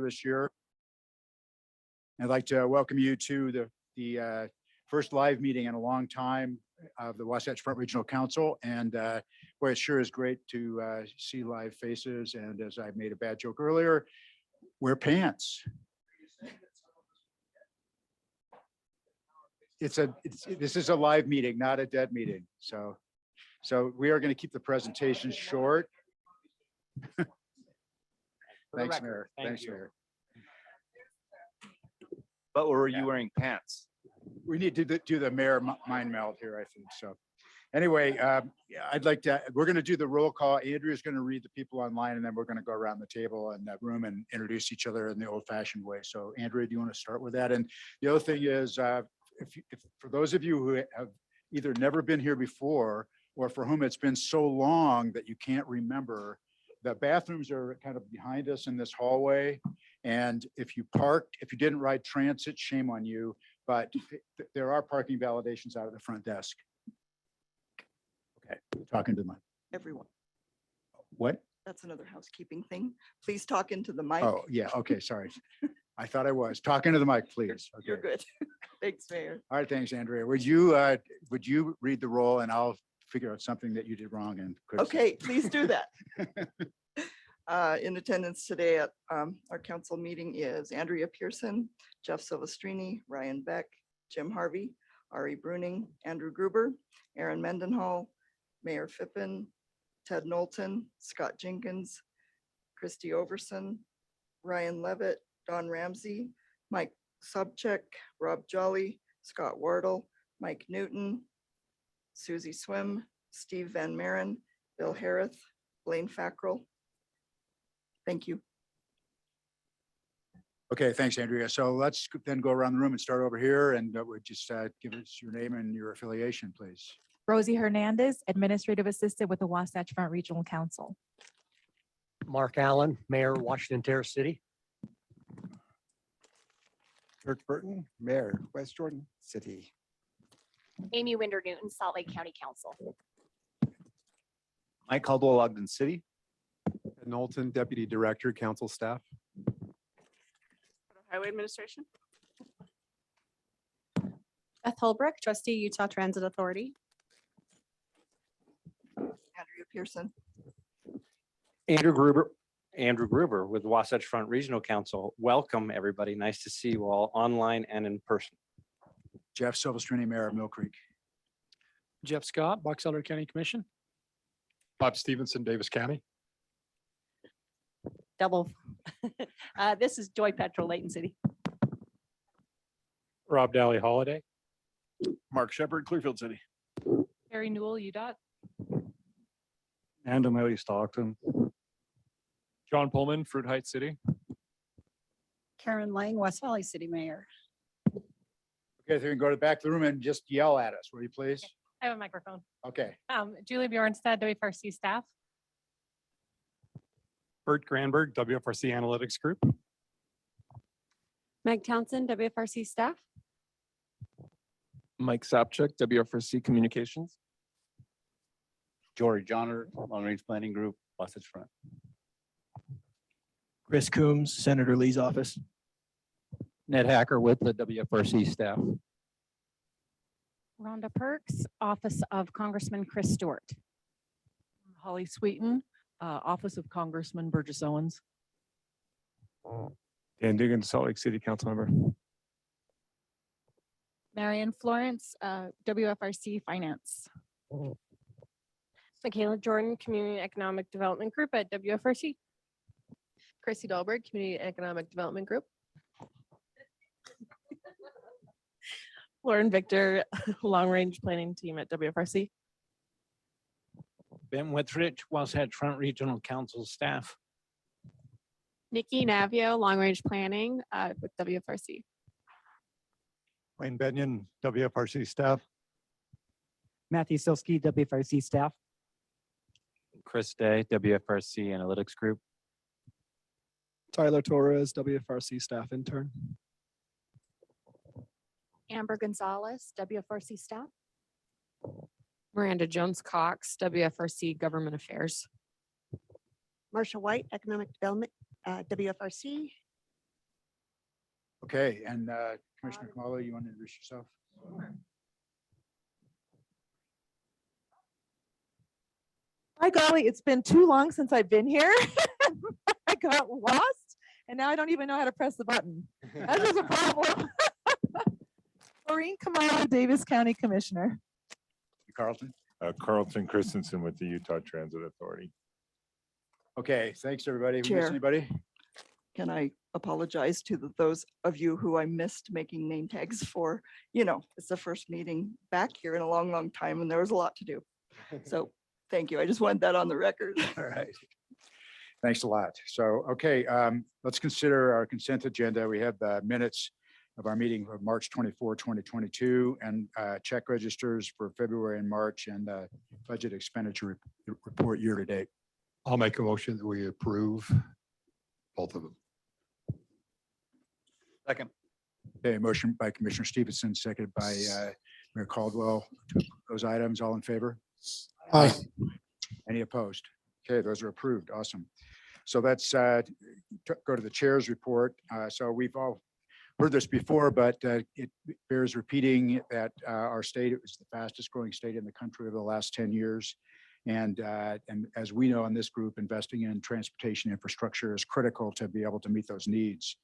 this year. I'd like to welcome you to the first live meeting in a long time of the Wasatch Front Regional Council. And boy, it sure is great to see live faces. And as I made a bad joke earlier, wear pants. This is a live meeting, not a dead meeting. So we are going to keep the presentation short. Thanks, Mayor. Thanks, Mayor. But were you wearing pants? We need to do the mayor mind meld here, I think. So anyway, we're going to do the roll call. Andrea's going to read the people online, and then we're going to go around the table in that room and introduce each other in the old fashioned way. So Andrea, do you want to start with that? And the other thing is, if for those of you who have either never been here before or for whom it's been so long that you can't remember, the bathrooms are kind of behind us in this hallway. And if you didn't ride transit, shame on you, but there are parking validations out of the front desk. Okay, talking to the mic. Everyone. What? That's another housekeeping thing. Please talk into the mic. Oh, yeah, okay, sorry. I thought I was. Talking to the mic, please. Okay. You're good. Thanks, Mayor. All right, thanks, Andrea. Would you read the roll and I'll figure out something that you did wrong and criticize. Okay, please do that. In attendance today at our council meeting is Andrea Pearson, Jeff Silvestrini, Ryan Beck, Jim Harvey, Ari Bruning, Andrew Gruber, Aaron Mendenhall, Mayor Phippen, Ted Knowlton, Scott Jenkins, Christy Overson, Ryan Levitt, Don Ramsey, Mike Sobchak, Rob Jolly, Scott Wardle, Mike Newton, Susie Swim, Steve Van Maren, Bill Harris, Blaine Fackrell. Thank you. Okay, thanks, Andrea. So let's then go around the room and start over here and would just give us your name and your affiliation, please. Rosie Hernandez, Administrative Assistant with the Wasatch Front Regional Council. Mark Allen, Mayor, Washington Terrace City. Kirk Burton, Mayor, West Jordan City. Amy Winder Newton, Salt Lake County Council. Mike Caldwell, Ogden City. Ted Knowlton, Deputy Director, Council Staff. Highway Administration. Beth Holbrook, Trustee, Utah Transit Authority. Andrea Pearson. Andrew Gruber with Wasatch Front Regional Council. Welcome, everybody. Nice to see you all online and in person. Jeff Silvestrini, Mayor of Mill Creek. Jeff Scott, Box Elder County Commission. Bob Stevenson, Davis County. Double. This is Joy Petrol, Layton City. Rob Daly Holiday. Mark Shepard, Clearfield City. Harry Newell, Udot. And Emily Stockton. John Pullman, Fruit Heights City. Karen Lang, West Valley City Mayor. Okay, so you can go to the back of the room and just yell at us, will you please? I have a microphone. Okay. Julie Bjornstad, WFRC staff. Bert Granberg, WFRC Analytics Group. Meg Townsend, WFRC staff. Mike Sapchuk, WFRC Communications. Jory Johnner, Long Range Planning Group, Wasatch Front. Chris Coombs, Senator Lee's office. Ned Hacker with the WFRC staff. Rhonda Perks, Office of Congressman Chris Stewart. Holly Sweeten, Office of Congressman Burgess Owens. Dan Dugan, Salt Lake City Council Member. Marion Florence, WFRC Finance. Michaela Jordan, Community Economic Development Group at WFRC. Chrissy Dahlberg, Community Economic Development Group. Lauren Victor, Long Range Planning Team at WFRC. Ben Withrich, Wasatch Front Regional Council staff. Nikki Navio, Long Range Planning with WFRC. Wayne Benyon, WFRC staff. Matthew Silsky, WFRC staff. Chris Day, WFRC Analytics Group. Tyler Torres, WFRC staff intern. Amber Gonzalez, WFRC staff. Miranda Jones Cox, WFRC Government Affairs. Marsha White, Economic Development, WFRC. Okay, and Commissioner Kamala, you want to introduce yourself? By golly, it's been too long since I've been here. I got lost and now I don't even know how to press the button. That is a problem. Maureen Kamala, Davis County Commissioner. Carlton? Carlton Christensen with the Utah Transit Authority. Okay, thanks, everybody. We miss Chair. anybody? Can I apologize to those of you who I missed making name tags for? You know, it's the first meeting back here in a long, long time and there was a lot to do. So thank you. I just wanted that on the record. All right. Thanks a lot. So, okay, let's consider our consent agenda. We have the minutes of our meeting of March 24, 2022, and check registers for February and March, and budget expenditure report year to date. I'll make a motion that we approve both of them. Second. Okay, motion by Commissioner Stevenson, seconded by Mayor Caldwell. To approve those items, all in favor? Aye. Any opposed? Okay, those are approved. Awesome. So let's go to the chair's report. So we've all heard this before, but it bears repeating that our state, it was the fastest growing state in the country over the last 10 years. And as we know in this group, investing in transportation infrastructure is critical to be able to meet those needs.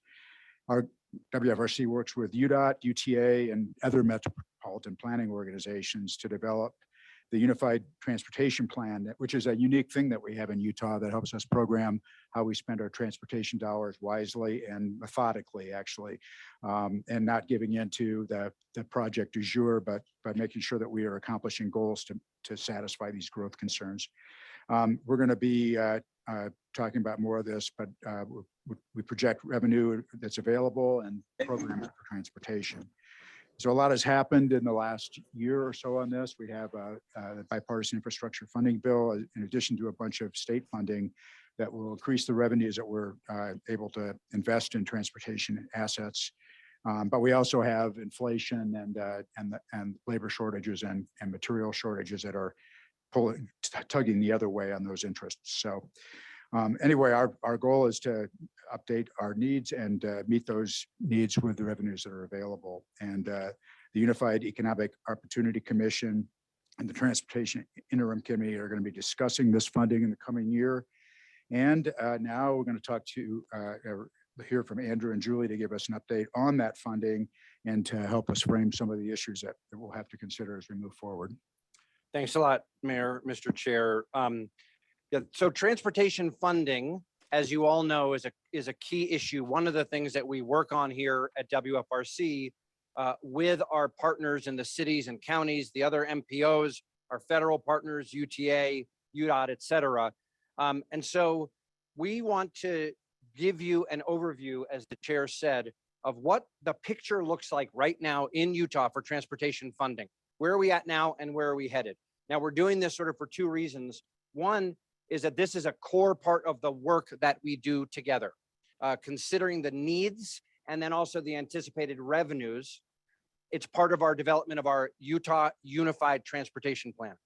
Our WFRC works with Udot, UTA, and other Metropolitan Planning Organizations to develop the Unified Transportation Plan, which is a unique thing that we have in Utah that helps us program how we spend our transportation dollars wisely and methodically, actually, and not giving into the project du jour, but making sure that we are accomplishing goals to satisfy these growth concerns. We're going to be talking about more of this, but we project revenue that's available and programs for transportation. So a lot has happened in the last year or so on this. We have the bipartisan infrastructure funding bill, in addition to a bunch of state funding that will increase the revenues that we're able to invest in transportation assets. But we also have inflation and labor shortages and material shortages that are tugging the other way on those interests. So anyway, our goal is to update our needs and meet those needs with the revenues that are available. And the Unified Economic Opportunity Commission and the Transportation Interim Committee are going to be discussing this funding in the coming year. And now we're going to talk to hear from Andrew and Julie to give us an update on that funding and to help us frame some of the issues that we'll have to consider as we move forward. Thanks a lot, Mayor, Mr. Chair. Yeah, so transportation funding, as you all know, is a key issue. One of the things that we work on here at WFRC with our partners in the cities and counties, the other Mpos, our federal partners, UTA, Udot, et cetera. And so we want to give you an overview, as the chair said, of what the picture looks like right now in Utah for transportation funding. Where are we at now and where are we headed? Now, we're doing this sort of for two reasons. One is that this is a core part of the work that we do together, considering the needs and then also the anticipated revenues. It's part of our development of our Utah Unified Transportation Plan.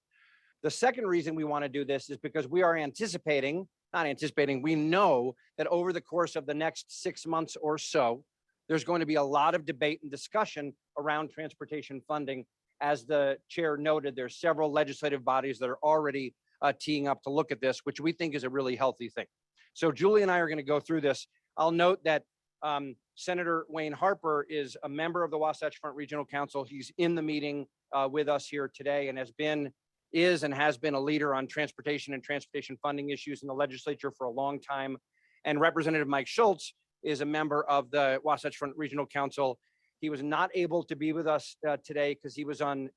The second reason we want to do this is because we are we know that over the course of the next 6 months or so, there's going to be a lot of debate and discussion around transportation funding. As the chair noted, there's several legislative bodies that are already teeing up to look at this, which we think is a really healthy thing. So Julie and I are going to go through this. I'll note that Senator Wayne Harper is a member of the Wasatch Front Regional Council. He's in the meeting with us here today and has been a leader on transportation and transportation funding issues in the legislature for a long time. And Representative Mike Schultz is a member of the Wasatch Front Regional Council. He was not able to be with us today because he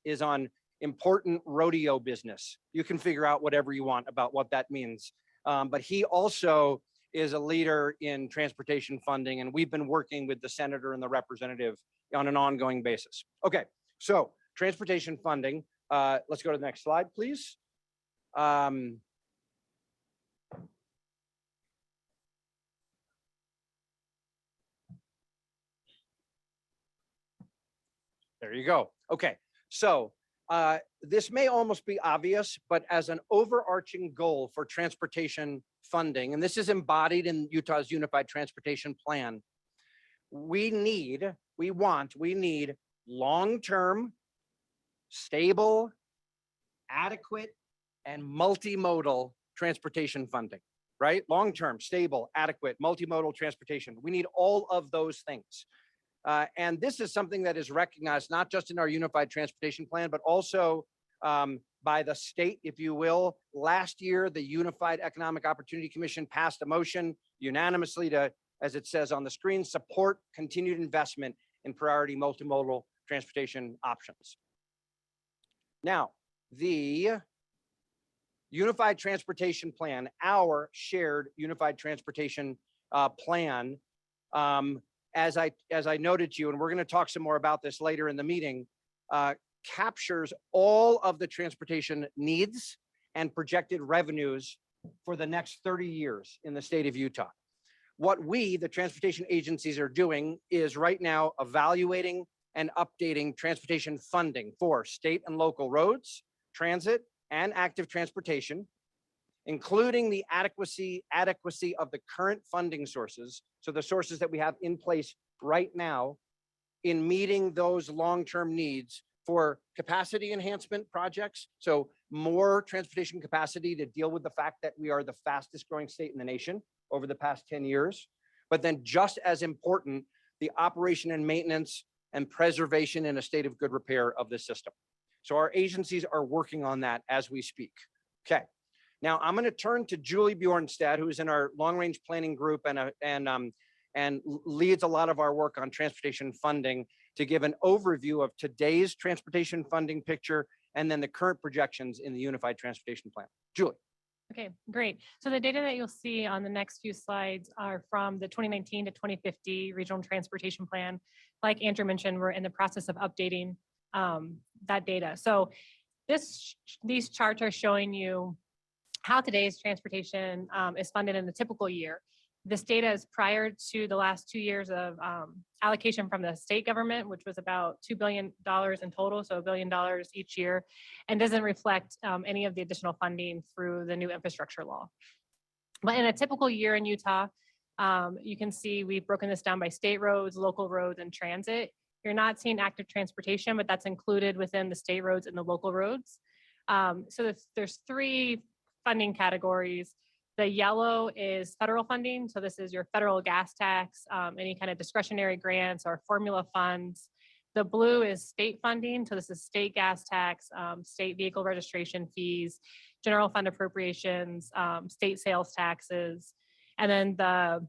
is on important rodeo business. You can figure out whatever you want about what that means. But he also is a leader in transportation funding, and we've been working with the senator and the representative on an ongoing basis. Okay, so transportation funding. Let's go to the next slide, please. There you go. Okay, so this may almost be obvious, but as an overarching goal for transportation funding, and this is embodied in Utah's Unified Transportation Plan, we need long-term, stable, adequate, and multimodal transportation funding, right? Long-term, stable, adequate, multimodal transportation. We need all of those things. And this is something that is recognized not just in our Unified Transportation Plan, but also by the state, if you will. Last year, the Unified Economic Opportunity Commission passed a motion unanimously to, as it says on the screen, support continued investment in priority multimodal transportation options. Now, the Unified Transportation Plan, our shared Unified Transportation Plan, as I noted to you, and we're going to talk some more about this later in the meeting, captures all of the transportation needs and projected revenues for the next 30 years in the state of Utah. What we, the transportation agencies, are doing is right now evaluating and updating transportation funding for state and local roads, transit, and active transportation, including the adequacy of the current funding sources. So the sources that we have in place right now in meeting those long-term needs for capacity enhancement projects. So more transportation capacity to deal with the fact that we are the fastest growing state in the nation over the past 10 years. But then just as important, the operation and maintenance and preservation in a state of good repair of the system. So our agencies are working on that as we speak. Okay. Now I'm going to turn to Julie Bjornstad, who is in our long-range planning group and leads a lot of our work on transportation funding, to give an overview of today's transportation funding picture and then the current projections in the Unified Transportation Plan. Julie. Okay, great. So the data that you'll see on the next few slides are from the 2019 to 2050 Regional Transportation Plan. Like Andrew mentioned, we're in the process of updating that data. So these charts are showing you how today's transportation is funded in a typical year. This data is prior to the last 2 years of allocation from the state government, which was about $2 billion in total, so $1 billion each year, and doesn't reflect any of the additional funding through the new infrastructure law. But in a typical year in Utah, you can see we've broken this down by state roads, local roads, and transit. You're not seeing active transportation, but that's included within the state roads and the local roads. So there's three funding categories. The yellow is federal funding. So this is your federal gas tax, any kind of discretionary grants or formula funds. The blue is state funding. So this is state gas tax, state vehicle registration fees, general fund appropriations, state sales taxes. And then the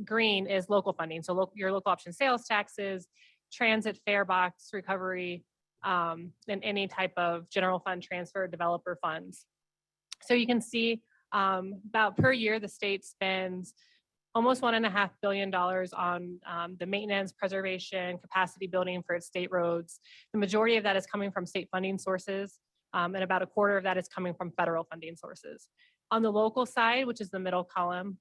green is local funding. So your local option sales taxes, transit fare box recovery, and any type of general fund transfer developer funds. So you can see about per year, the state spends almost $1.5 billion on the maintenance, preservation, capacity building for its state roads. The majority of that is coming from state funding sources, and about a quarter of that is coming from federal funding sources. On the local side, which is the middle column,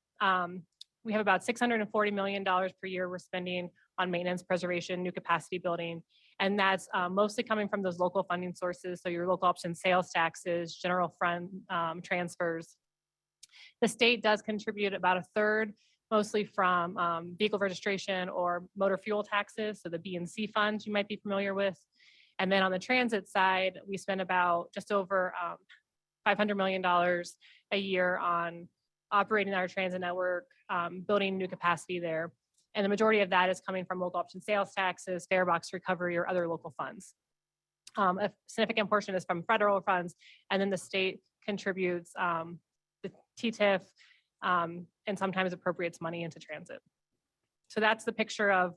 we have about $640 million per year we're spending on maintenance, preservation, new capacity building. And that's mostly coming from those local funding sources. So your local option sales taxes, general fund transfers. The state does contribute about a third, mostly from vehicle registration or motor fuel taxes. So the B and C funds you might be familiar with. And then on the transit side, we spend about just over $500 million a year on operating our transit network, building new capacity there. And the majority of that is coming from local option sales taxes, fare box recovery, or other local funds. A significant portion is from federal funds, and then the state contributes the TTIF and sometimes appropriates money into transit. So that's the picture of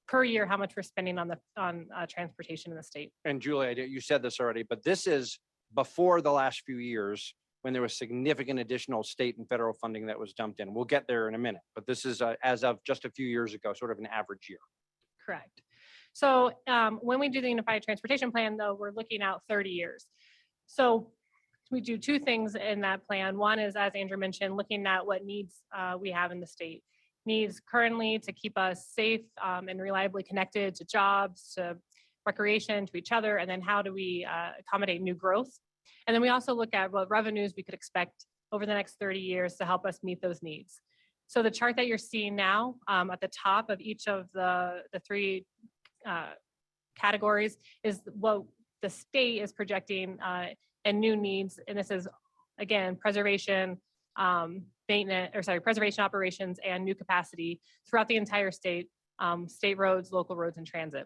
per year how much we're spending on transportation in the state. And Julie, you said this already, but this is before the last few years when there was significant additional state and federal funding that was dumped in. We'll get there in a minute, but this is as of just a few years ago, sort of an average year. Correct. So when we do the Unified Transportation Plan, though, we're looking out 30 years. So we do two things in that plan. One is, as Andrew mentioned, looking at what needs we have in the state. Needs currently to keep us safe and reliably connected to jobs, to recreation, to each other, and then how do we accommodate new growth? And then we also look at what revenues we could expect over the next 30 years to help us meet those needs. So the chart that you're seeing now at the top of each of the three categories is what the state is projecting and new needs. And this is, again, preservation, preservation operations and new capacity throughout the entire state, state roads, local roads, and transit.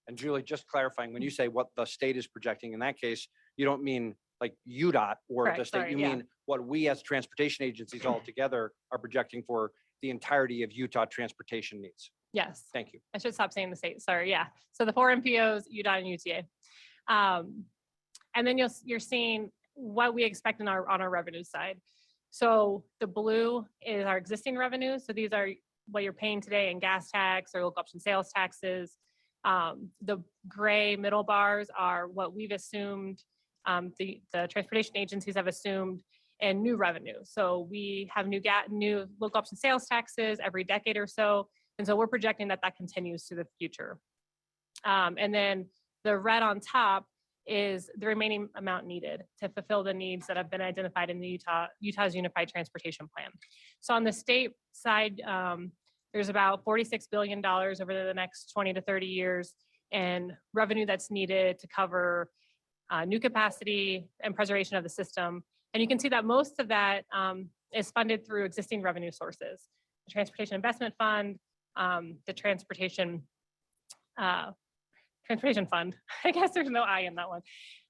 And Julie, just clarifying, when you say what the state is projecting, in that case, you don't mean like UDOT or the Correct, state, sorry, you yeah. mean what we as transportation agencies all together are projecting for the entirety of Utah transportation needs. Yes. Thank you. I should stop saying the state, sorry, yeah. So the four MPOs, UDOT and UTA. And then you're seeing what we expect on our revenue side. So the blue is our existing revenue. So these are what you're paying today in gas tax or local option sales taxes. The gray middle bars are what we've assumed, the transportation agencies have assumed and new revenue. So we have new local option sales taxes every decade or so. And so we're projecting that that continues to the future. And then the red on top is the remaining amount needed to fulfill the needs that have been identified in the Utah's Unified Transportation Plan. So on the state side, there's about $46 billion over the next 20 to 30 years and revenue that's needed to cover new capacity and preservation of the system. And you can see that most of that is funded through existing revenue sources. The Transportation Investment Fund, the Transportation Fund. I guess there's no I in that one.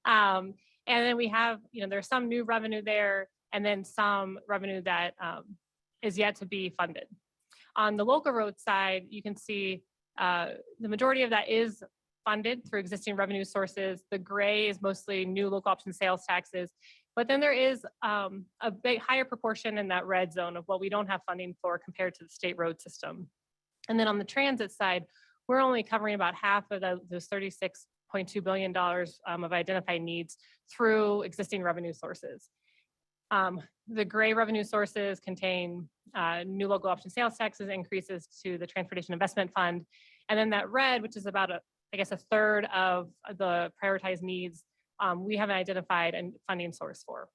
And then we have, there's some new revenue there and then some revenue that is yet to be funded. On the local road side, you can see the majority of that is funded through existing revenue sources. The gray is mostly new local option sales taxes, but then there is a big higher proportion in that red zone of what we don't have funding for compared to the state road system. And then on the transit side, we're only covering about half of those $36.2 billion of identified needs through existing revenue sources. The gray revenue sources contain new local option sales taxes, increases to the Transportation Investment Fund. And then that red, which is about a third of the prioritized needs, we haven't identified a funding source for.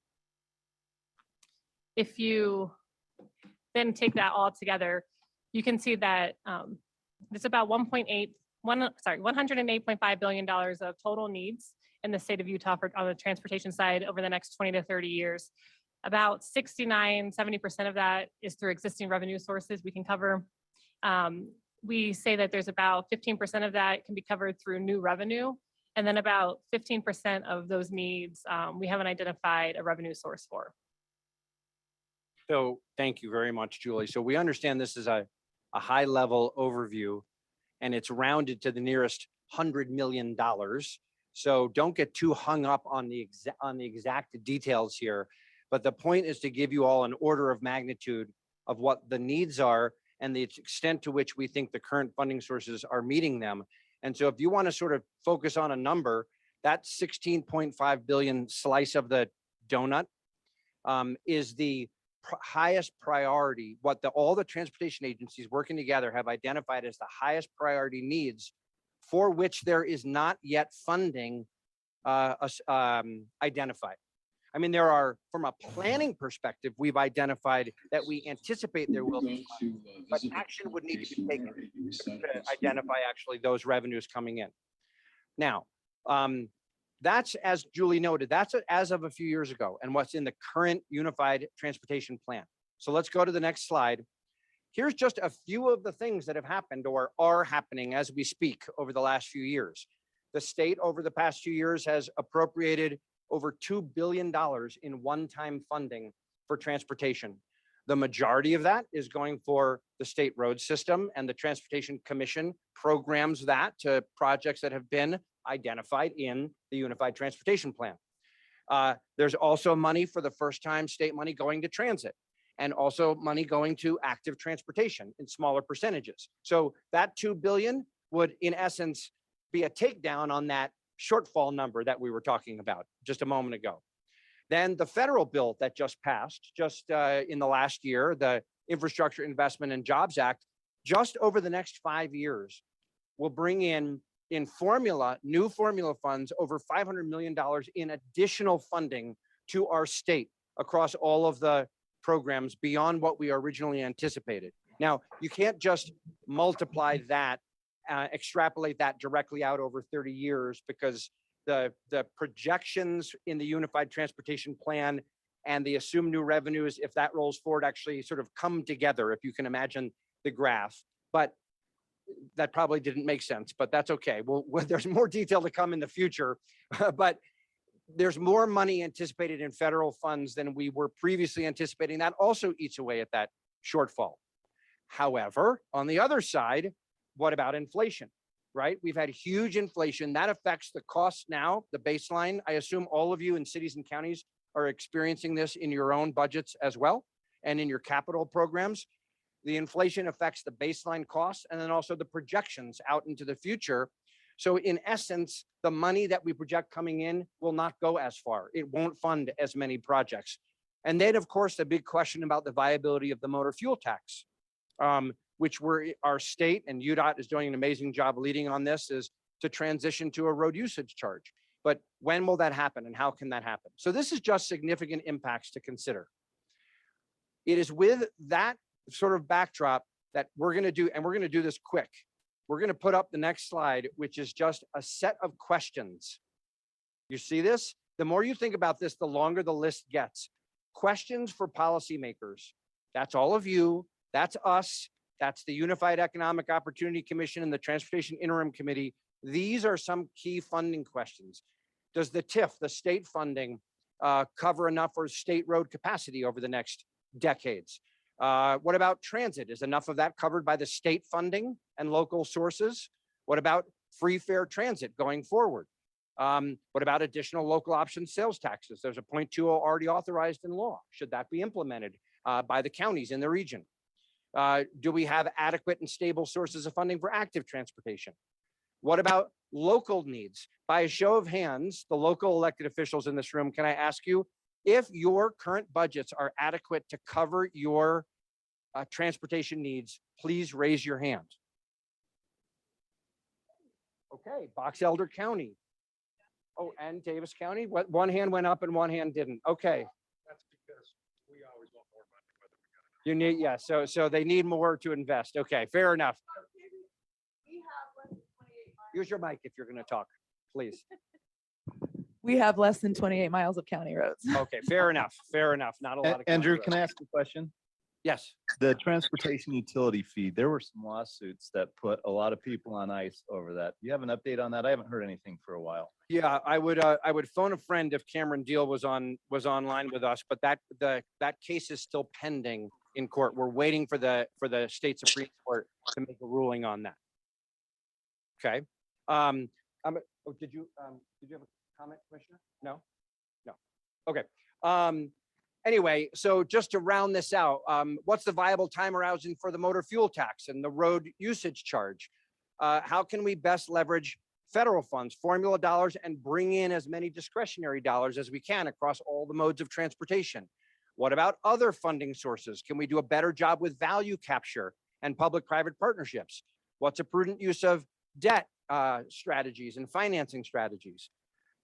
If you then take that all together, you can see that it's about $108.5 billion of total needs in the state of Utah on the transportation side over the next 20 to 30 years. About 70% of that is through existing revenue sources we can cover. We say that there's about 15% of that can be covered through new revenue. And then about 15% of those needs, we haven't identified a revenue source for. So thank you very much, Julie. So we understand this is a high level overview and it's rounded to the nearest $100 million. So don't get too hung up on the exact details here. But the point is to give you all an order of magnitude of what the needs are and the extent to which we think the current funding sources are meeting them. And so if you want to sort of focus on a number, that 16.5 billion slice of the donut is the highest priority, what all the transportation agencies working together have identified as the highest priority needs for which there is not yet funding identified. I mean, there are, from a planning perspective, we've identified that we anticipate there will be, but action would need to be taken to identify actually those revenues coming in. Now, that's, as Julie noted, that's as of a few years ago and what's in the current Unified Transportation Plan. So let's go to the next slide. Here's just a few of the things that have happened or are happening as we speak over the last few years. The state over the past few years has appropriated over $2 billion in one-time funding for transportation. The majority of that is going for the state road system, and the Transportation Commission programs that to projects that have been identified in the Unified Transportation Plan. There's also money for the first time, state money going to transit, and also money going to active transportation in smaller percentages. So that $2 billion would, in essence, be a takedown on that shortfall number that we were talking about just a moment ago. Then the federal bill that just passed in the last year, the Infrastructure Investment and Jobs Act, just over the next 5 years will bring in new formula funds, over $500 million in additional funding to our state across all of the programs beyond what we originally anticipated. Now, you can't just multiply that, extrapolate that directly out over 30 years because the projections in the Unified Transportation Plan and the assumed new revenues, if that rolls forward, actually sort of come together, if you can imagine the graph. But that probably didn't make sense, but that's okay. Well, there's more detail to come in the future, but there's more money anticipated in federal funds than we were previously anticipating. That also eats away at that shortfall. However, on the other side, what about inflation, right? We've had huge inflation that affects the cost now, the baseline. I assume all of you in cities and counties are experiencing this in your own budgets as well and in your capital programs. The inflation affects the baseline costs and then also the projections out into the future. So in essence, the money that we project coming in will not go as far. It won't fund as many projects. And then, of course, the big question about the viability of the motor fuel tax, which our state and Udot is doing an amazing job leading on this, is to transition to a road usage charge. But when will that happen and how can that happen? So this is just significant impacts to consider. It is with that sort of backdrop that we're going to do, and we're going to do this quick. We're going to put up the next slide, which is just a set of questions. You see this? The more you think about this, the longer the list gets. Questions for policymakers. That's all of you. That's us. That's the Unified Economic Opportunity Commission and the Transportation Interim Committee. These are some key funding questions. Does the TIF, the state funding, cover enough for state road capacity over the next decades? What about transit? Is enough of that covered by the state funding and local sources? What about free fare transit going forward? What about additional local option sales taxes? There's a 0.20 already authorized in law. Should that be implemented by the counties in the region? Do we have adequate and stable sources of funding for active transportation? What about local needs? By a show of hands, the local elected officials in this room, can I ask you if your current budgets are adequate to cover your transportation needs? Please raise your hand. Okay, Box Elder County. Oh, and Davis County. What? One hand went up and one hand didn't. Okay. That's because we always want more money, whether we got enough. You need, yeah. So they need more to invest. Okay, fair enough. Use your mic if you're going to talk, please. We have less than 28 miles of county roads. Okay, fair enough. Fair enough. Not a lot of. Andrew, can I ask a question? Yes. The transportation utility fee, there were some lawsuits that put a lot of people on ice over that. Do you have an update on that? I haven't heard anything for a while. Yeah, I would phone a friend if Cameron Deal was online with us, but that case is still pending in court. We're waiting for the state Supreme Court to make a ruling on that. Okay. Did you have a comment, Commissioner? No. Okay. Anyway, so just to round this out, what's the viable time horizon for the motor fuel tax and the road usage charge? How can we best leverage federal funds, formula dollars, and bring in as many discretionary dollars as we can across all the modes of transportation? What about other funding sources? Can we do a better job with value capture and public-private partnerships? What's a prudent use of debt strategies and financing strategies?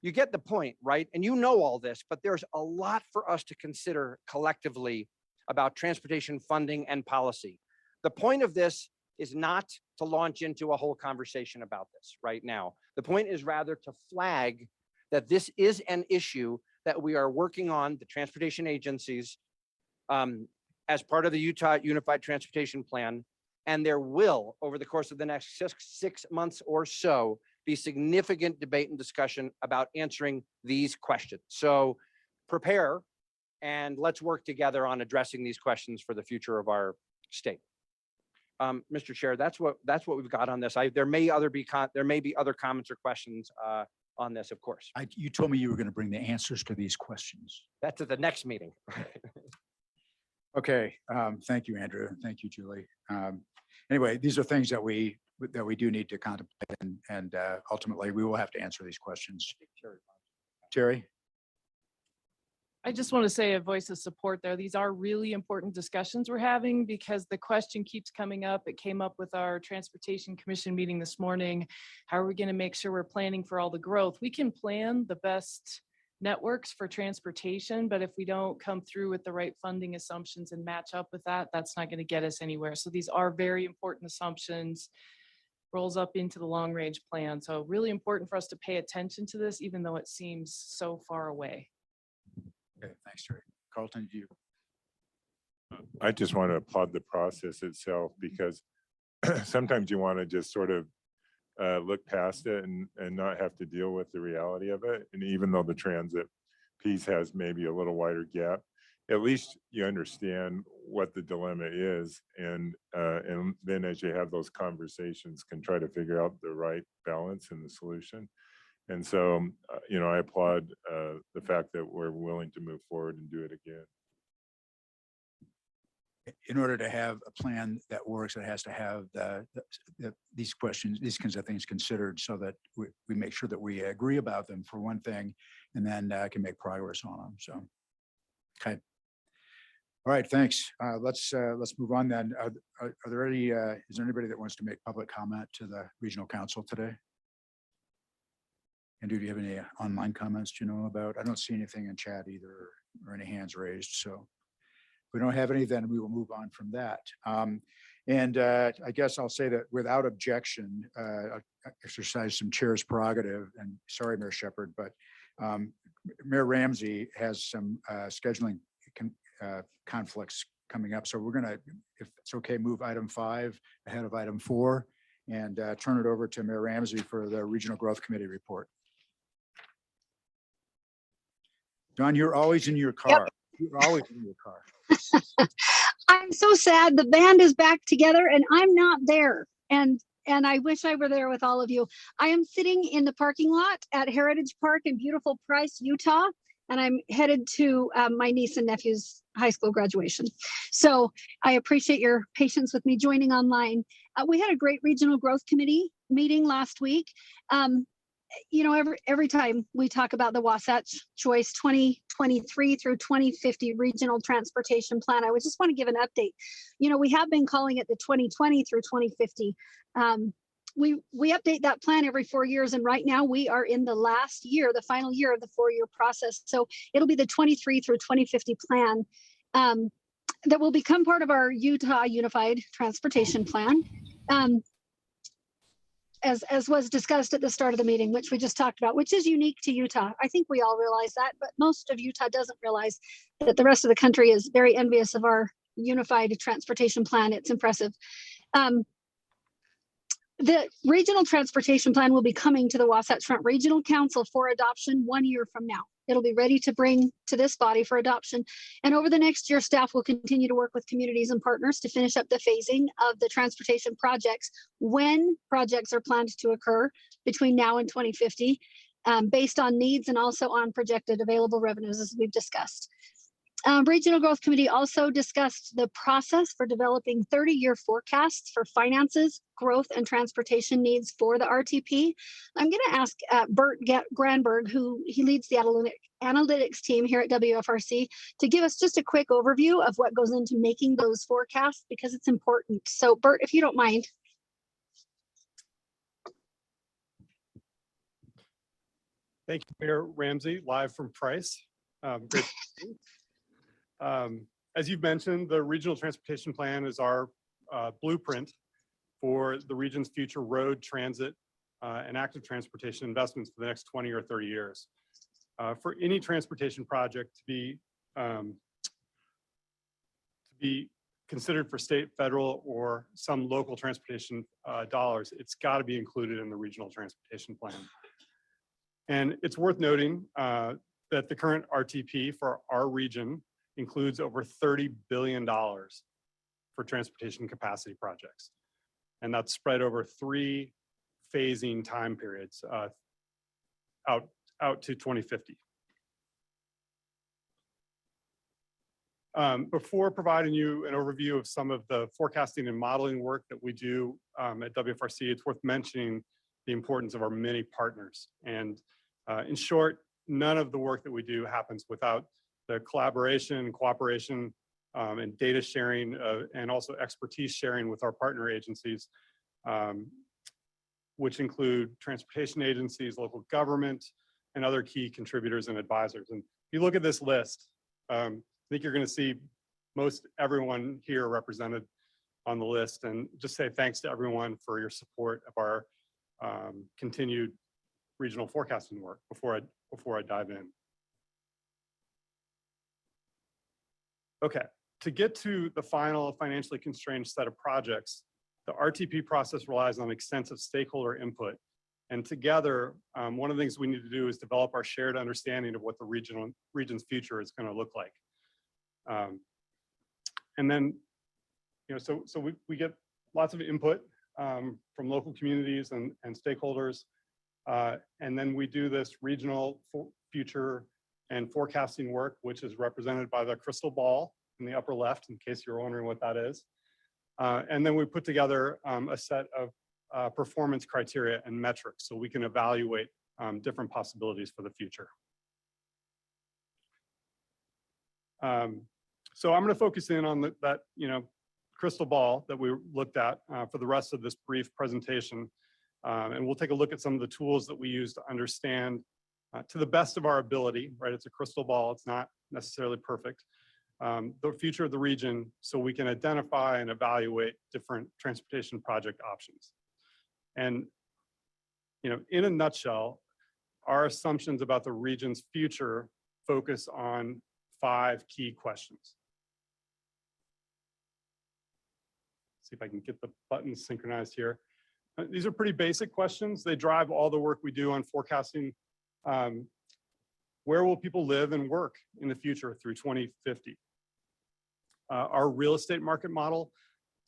You get the point, right? And you know all this, but there's a lot for us to consider collectively about transportation funding and policy. The point of this is not to launch into a whole conversation about this right now. The point is rather to flag that this is an issue that we are working on, the transportation agencies, as part of the Utah Unified Transportation Plan. And there will, over the course of the next six months or so, be significant debate and discussion about answering these questions. So prepare and let's work together on addressing these questions for the future of our state. Mr. Chair, that's what we've got on this. There may be other comments or questions on this, of course. You told me you were going to bring the answers to these questions. That's at the next meeting. Okay, thank you, Andrew. Thank you, Julie. Anyway, these are things that we do need to contemplate, and ultimately we will have to answer these questions. Terry? I just want to say a voice of support there. These are really important discussions we're having because the question keeps coming up. It came up with our Transportation Commission meeting this morning. How are we going to make sure we're planning for all the growth? We can plan the best networks for transportation, but if we don't come through with the right funding assumptions and match up with that, that's not going to get us anywhere. So these are very important assumptions, rolls up into the long range plan. So really important for us to pay attention to this, even though it seems so far away. Okay, thanks, Terry. Carlton, do you? I just want to applaud the process itself, because sometimes you want to just sort of look past it and not have to deal with the reality of it. And even though the transit piece has maybe a little wider gap, at least you understand what the dilemma is. And then as you have those conversations, can try to figure out the right balance and the solution. And so, I applaud the fact that we're willing to move forward and do it again. In order to have a plan that works, it has to have these questions, these kinds of things considered, so that we make sure that we agree about them for one thing, and then can make progress on them. So, okay. All right, thanks. Let's move on then. Are there any, is there anybody that wants to make public comment to the Regional Council today? And do you have any online comments about? I don't see anything in chat either, or any hands raised. So if we don't have any, then we will move on from that. I guess I'll say that without objection, I'll exercise some chair's prerogative. And sorry, Mayor Shepherd, but Mayor Ramsey has some scheduling conflicts coming up. So we're going to, if it's okay, move item 5 ahead of item 4 and turn it over to Mayor Ramsey for the Regional Growth Committee report. John, you're always in your car. Yep. You're always in your car. I'm so sad. The band is back together and I'm not there. And I wish I were there with all of you. I am sitting in the parking lot at Heritage Park in beautiful Price, Utah. And I'm headed to my niece and nephew's high school graduation. So I appreciate your patience with me joining online. We had a great Regional Growth Committee meeting last week. Every time we talk about the Wasatch Choice 2023 through 2050 Regional Transportation Plan, I would just want to give an update. We have been calling it the 2020 through 2050. We update that plan every 4 years, and right now we are in the last year, the final year of the 4-year process. So it'll be the 23 through 2050 plan that will become part of our Utah Unified Transportation Plan. As was discussed at the start of the meeting, which we just talked about, which is unique to Utah. I think we all realize that, but most of Utah doesn't realize that the rest of the country is very envious of our unified transportation plan. It's impressive. The Regional Transportation Plan will be coming to the Wasatch Front Regional Council for adoption 1 year from now. It'll be ready to bring to this body for adoption. And over the next year, staff will continue to work with communities and partners to finish up the phasing of the transportation projects when projects are planned to occur between now and 2050, based on needs and also on projected available revenues, as we've discussed. Regional Growth Committee also discussed the process for developing 30-year forecasts for finances, growth, and transportation needs for the RTP. I'm going to ask Bert Granberg, who he leads the analytics team here at WFRC, to give us just a quick overview of what goes into making those forecasts, because it's important. So Bert, if you don't mind. Thank you, Mayor Ramsey, live from Price. Great. As you've mentioned, the Regional Transportation Plan is our blueprint for the region's future road, transit, and active transportation investments for the next 20 or 30 years. For any transportation project to be considered for state, federal, or some local transportation dollars, it's got to be included in the Regional Transportation Plan. And it's worth noting that the current RTP for our region includes over $30 billion for transportation capacity projects. And that's spread over 3 phasing time periods out to 2050. Before providing you an overview of some of the forecasting and modeling work that we do at WFRC, it's worth mentioning the importance of our many partners. And in short, none of the work that we do happens without the collaboration, cooperation, and data sharing, and also expertise sharing with our partner agencies, which include transportation agencies, local government, and other key contributors and advisors. And if you look at this list, I think you're going to see most everyone here represented on the list, and just say thanks to everyone for your support of our continued regional forecasting work before I dive in. Okay, to get to the final financially constrained set of projects, the RTP process relies on extensive stakeholder input. And together, one of the things we need to do is develop our shared understanding of what the region's future is going to look like. And then, so we get lots of input from local communities and stakeholders. And then we do this regional future and forecasting work, which is represented by the crystal ball in the upper left, in case you're wondering what that is. And then we put together a set of performance criteria and metrics so we can evaluate different possibilities for the future. So I'm going to focus in on that crystal ball that we looked at for the rest of this brief presentation. And we'll take a look at some of the tools that we use to understand to the best of our ability, right? It's a crystal ball, it's not necessarily perfect. The future of the region so we can identify and evaluate different transportation project options. And in a nutshell, our assumptions about the region's future focus on 5 key questions. See if I can get the buttons synchronized here. These are pretty basic questions. They drive all the work we do on forecasting. Where will people live and work in the future through 2050? Our real estate market model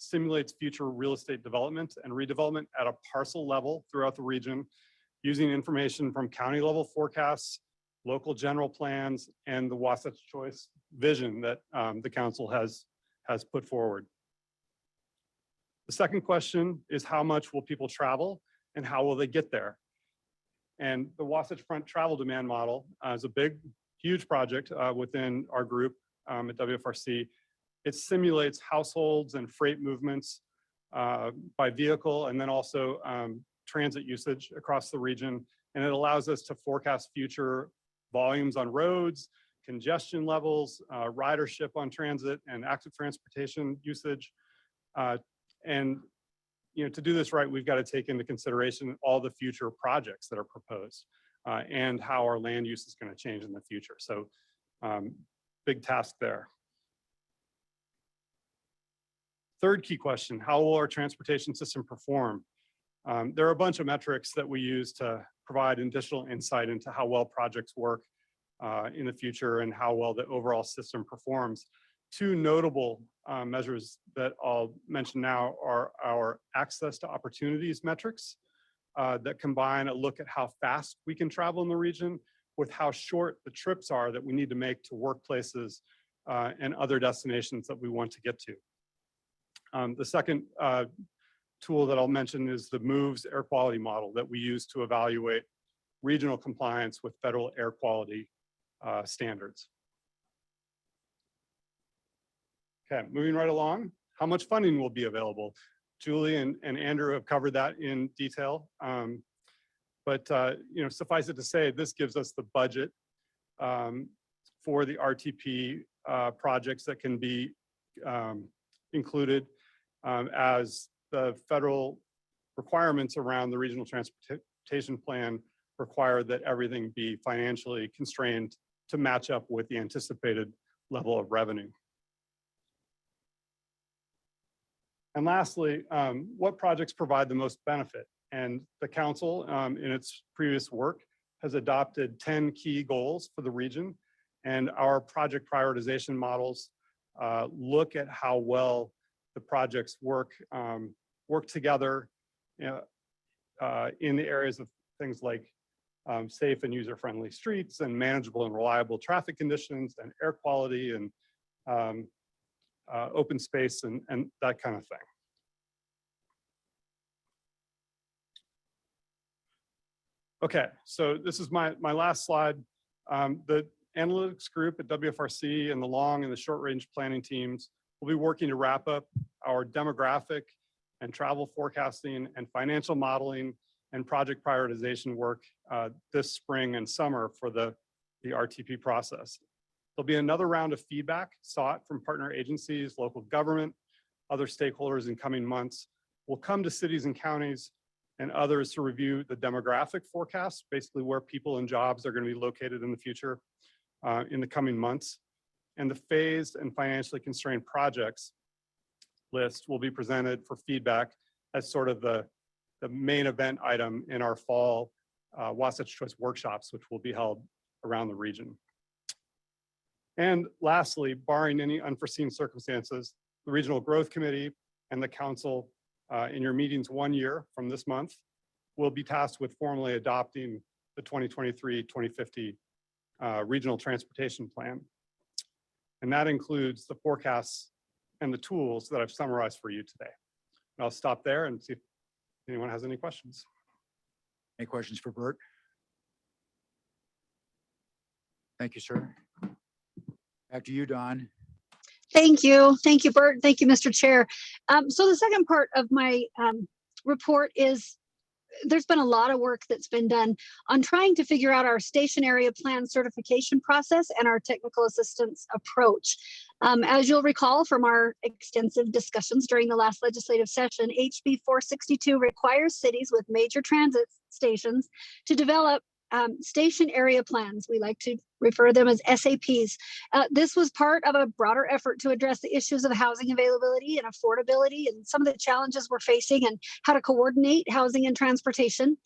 simulates future real estate development and redevelopment at a parcel level throughout the region, using information from county level forecasts, local general plans, and the Wasatch Choice vision that the council has put forward. The second question is, how much will people travel and how will they get there? And the Wasatch Front travel demand model is a big, huge project within our group at WFRC. It simulates households and freight movements by vehicle and then also transit usage across the region. And it allows us to forecast future volumes on roads, congestion levels, ridership on transit and active transportation usage. And to do this right, we've got to take into consideration all the future projects that are proposed and how our land use is going to change in the future. So big task there. Third key question, how will our transportation system perform? There are a bunch of metrics that we use to provide additional insight into how well projects work in the future and how well the overall system performs. 2 notable measures that I'll mention now are our access to opportunities metrics that combine a look at how fast we can travel in the region with how short the trips are that we need to make to workplaces and other destinations that we want to get to. The second tool that I'll mention is the MOVES air quality model that we use to evaluate regional compliance with federal air quality standards. Okay, moving right along, how much funding will be available? Julie and Andrew have covered that in detail. But suffice it to say, this gives us the budget for the RTP projects that can be included as the federal requirements around the regional transportation plan require that everything be financially constrained to match up with the anticipated level of revenue. And lastly, what projects provide the most benefit? And the council in its previous work has adopted 10 key goals for the region. And our project prioritization models look at how well the projects work together in the areas of things like safe and user-friendly streets and manageable and reliable traffic conditions and air quality and open space and that kind of thing. Okay, so this is my last slide. The analytics group at WFRC and the long and the short range planning teams will be working to wrap up our demographic and travel forecasting and financial modeling and project prioritization work this spring and summer for the RTP process. There'll be another round of feedback sought from partner agencies, local government, other stakeholders in coming months. We'll come to cities and counties and others to review the demographic forecast, basically where people and jobs are going to be located in the future in the coming months. And the phased and financially constrained projects list will be presented for feedback as sort of the main event item in our fall Wasatch Choice workshops, which will be held around the region. And lastly, barring any unforeseen circumstances, the Regional Growth Committee and the Council in your meetings 1 year from this month will be tasked with formally adopting the 2023-2050 Regional Transportation Plan. And that includes the forecasts and the tools that I've summarized for you today. And I'll stop there and see if anyone has any questions. Any questions for Bert? Thank you, sir. Back to you, Don. Thank you. Thank you, Bert. Thank you, Mr. Chair. So the second part of my report is there's been a lot of work that's been done on trying to figure out our station area plan certification process and our technical assistance approach. As you'll recall from our extensive discussions during the last legislative session, HB 462 requires cities with major transit stations to develop station area plans. We like to refer them as SAPs. This was part of a broader effort to address the issues of housing availability and affordability and some of the challenges we're facing and how to coordinate housing and transportation.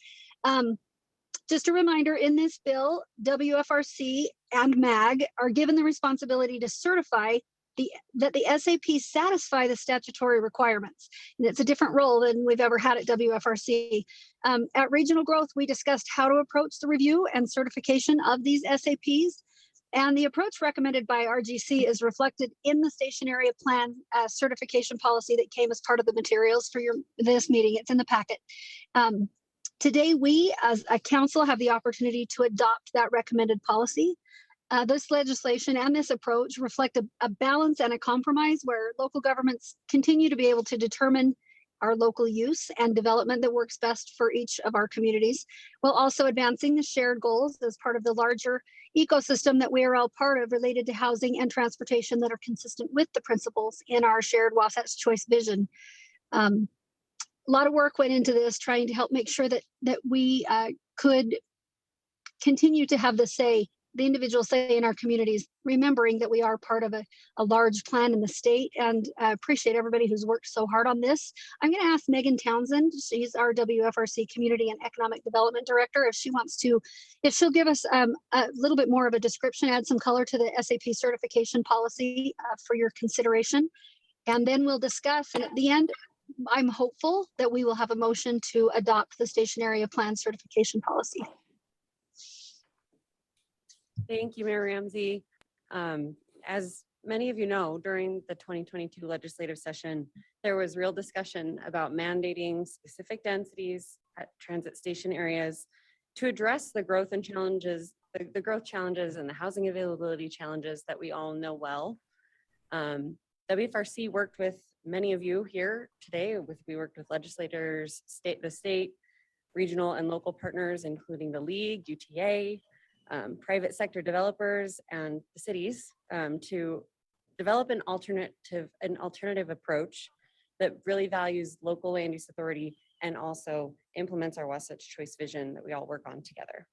Just a reminder, in this bill, WFRC and MAG are given the responsibility to certify that the SAP satisfy the statutory requirements. And it's a different role than we've ever had at WFRC. At Regional Growth, we discussed how to approach the review and certification of these SAPs. And the approach recommended by RGC is reflected in the station area plan certification policy that came as part of the materials for this meeting. It's in the packet. Today, we as a council have the opportunity to adopt that recommended policy. This legislation and this approach reflect a balance and a compromise where local governments continue to be able to determine our local use and development that works best for each of our communities, while also advancing the shared goals as part of the larger ecosystem that we are all part of related to housing and transportation that are consistent with the principles in our shared Wasatch Choice vision. A lot of work went into this, trying to help make sure that we could continue to have the individual say in our communities, remembering that we are part of a large plan in the state. And I appreciate everybody who's worked so hard on this. I'm going to ask Megan Townsend, she's our WFRC Community and Economic Development Director, if she'll give us a little bit more of a description, add some color to the SAP certification policy for your consideration. And then we'll discuss, and at the end, I'm hopeful that we will have a motion to adopt the station area plan certification policy. Thank you, Mayor Ramsey. As many of you know, during the 2022 legislative session, there was real discussion about mandating specific densities at transit station areas to address the growth and challenges, the growth challenges and the housing availability challenges that we all know well. WFRC worked with many of you here today. We worked with legislators, the state, regional and local partners, including the League, UTA, private sector developers and the cities to develop an alternative approach that really values local land use authority and also implements our Wasatch Choice vision that we all work on together.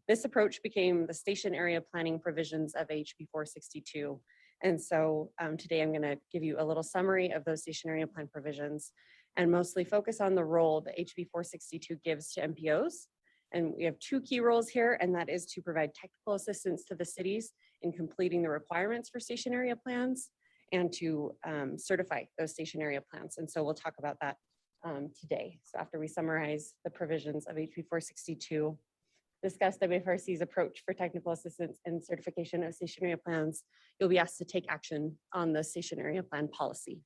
This approach became the station area planning provisions of HB 462. And so today I'm going to give you a little summary of those station area plan provisions and mostly focus on the role that HB 462 gives to Mpos. And we have two key roles here, and that is to provide technical assistance to the cities in completing the requirements for station area plans and to certify those station area plans. And so we'll talk about that today. So after we summarize the provisions of HB 462, discuss WFRC's approach for technical assistance and certification of station area plans, you'll be asked to take action on the station area plan policy.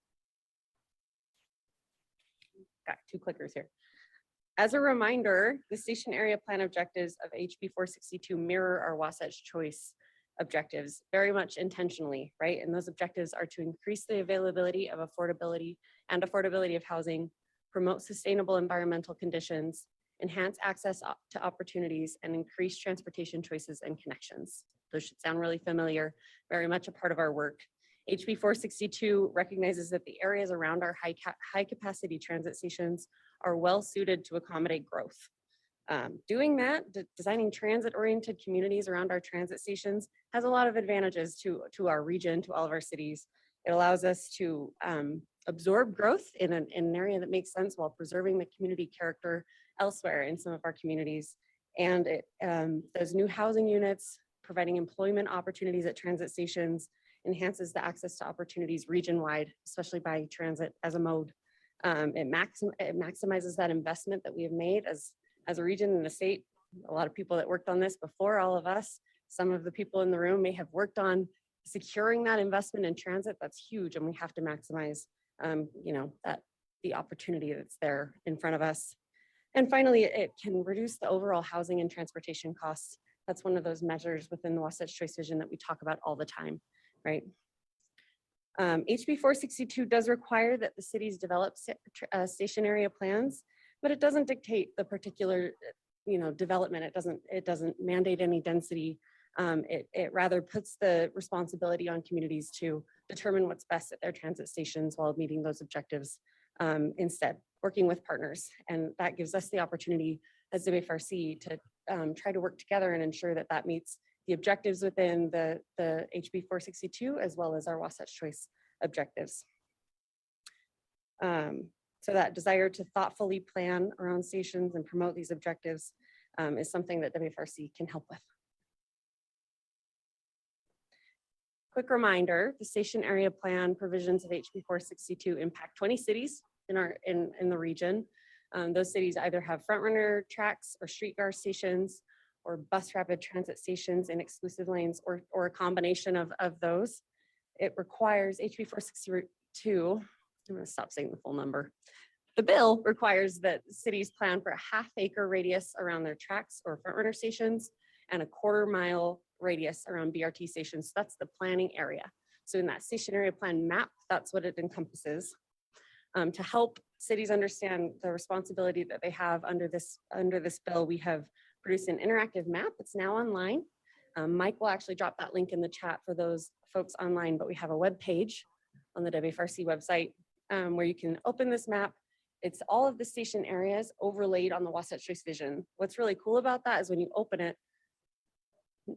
Got two clickers here. As a reminder, the station area plan objectives of HB 462 mirror our Wasatch Choice objectives very much intentionally, right? And those objectives are to increase the availability of affordability of housing, promote sustainable environmental conditions, enhance access to opportunities, and increase transportation choices and connections. Those should sound really familiar, very much a part of our work. HB 462 recognizes that the areas around our high capacity transit stations are well suited to accommodate growth. Doing that, designing transit-oriented communities around our transit stations has a lot of advantages to our region, to all of our cities. It allows us to absorb growth in an area that makes sense while preserving the community character elsewhere in some of our communities. And those new housing units, providing employment opportunities at transit stations, enhances the access to opportunities region-wide, especially by transit as a mode. It maximizes that investment that we have made as a region and a state. A lot of people that worked on this before all of us, some of the people in the room may have worked on securing that investment in transit. That's huge, and we have to maximize the opportunity that's there in front of us. And finally, it can reduce the overall housing and transportation costs. That's one of those measures within the Wasatch Choice Vision that we talk about all the time, right? HB 462 does require that the cities develop station area plans, but it doesn't dictate the particular development. It doesn't mandate any density. It rather puts the responsibility on communities to determine what's best at their transit stations while meeting those objectives, instead working with partners. And that gives us the opportunity as WFRC to try to work together and ensure that that meets the objectives within the HB 462 as well as our Wasatch Choice objectives. So that desire to thoughtfully plan around stations and promote these objectives is something that WFRC can help with. Quick reminder, the station area plan provisions of HB 462 impact 20 cities in the region. Those cities either have front runner tracks or streetcar stations or bus rapid transit stations in exclusive lanes or a combination of those. It requires HB 462, I'm going to stop saying the full number. The bill requires that cities plan for a half-acre radius around their tracks or front runner stations and a quarter-mile radius around BRT stations. So that's the planning area. So in that station area plan map, that's what it encompasses. To help cities understand the responsibility that they have under this bill, we have produced an interactive map. It's now online. Mike will actually drop that link in the chat for those folks online, but we have a web page on the WFRC website where you can open this map. It's all of the station areas overlaid on the Wasatch Choice Vision. What's really cool about that is when you open it,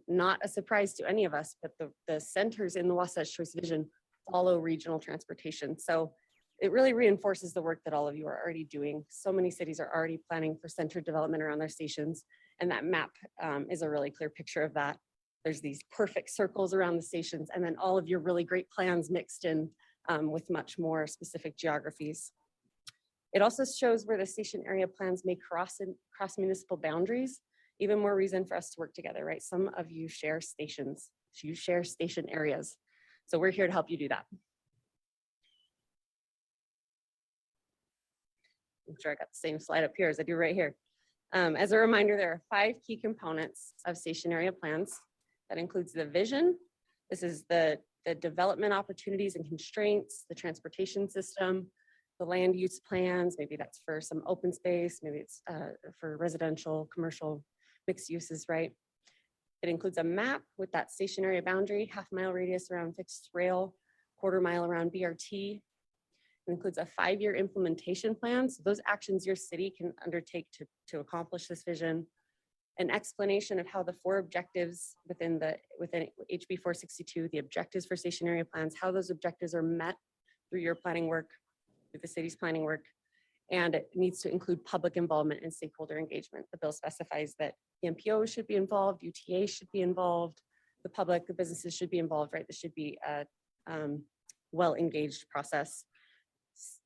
not a surprise to any of us, but the centers in the Wasatch Choice Vision follow regional transportation. So it really reinforces the work that all of you are already doing. So many cities are already planning for centered development around their stations. And that map is a really clear picture of that. There's these perfect circles around the stations and then all of your really great plans mixed in with much more specific geographies. It also shows where the station area plans may cross municipal boundaries. Even more reason for us to work together, right? Some of you share stations, you share station areas. So we're here to help you do that. I'm sure I got the same slide up here as I do right here. As a reminder, there are 5 key components of station area plans. That includes the vision. This is the development opportunities and constraints, the transportation system, the land use plans. Maybe that's for some open space. Maybe it's for residential, commercial, mixed uses, right? It includes a map with that station area boundary, half-mile radius around fixed rail, quarter-mile around BRT. It includes a 5-year implementation plan. So those actions your city can undertake to accomplish this vision. An explanation of how the 4 objectives within HB 462, the objectives for station area plans, how those objectives are met through your planning work, through the city's planning work. And it needs to include public involvement and stakeholder engagement. The bill specifies that the Mpos should be involved, UTA should be involved, the public, the businesses should be involved, right? This should be a well-engaged process.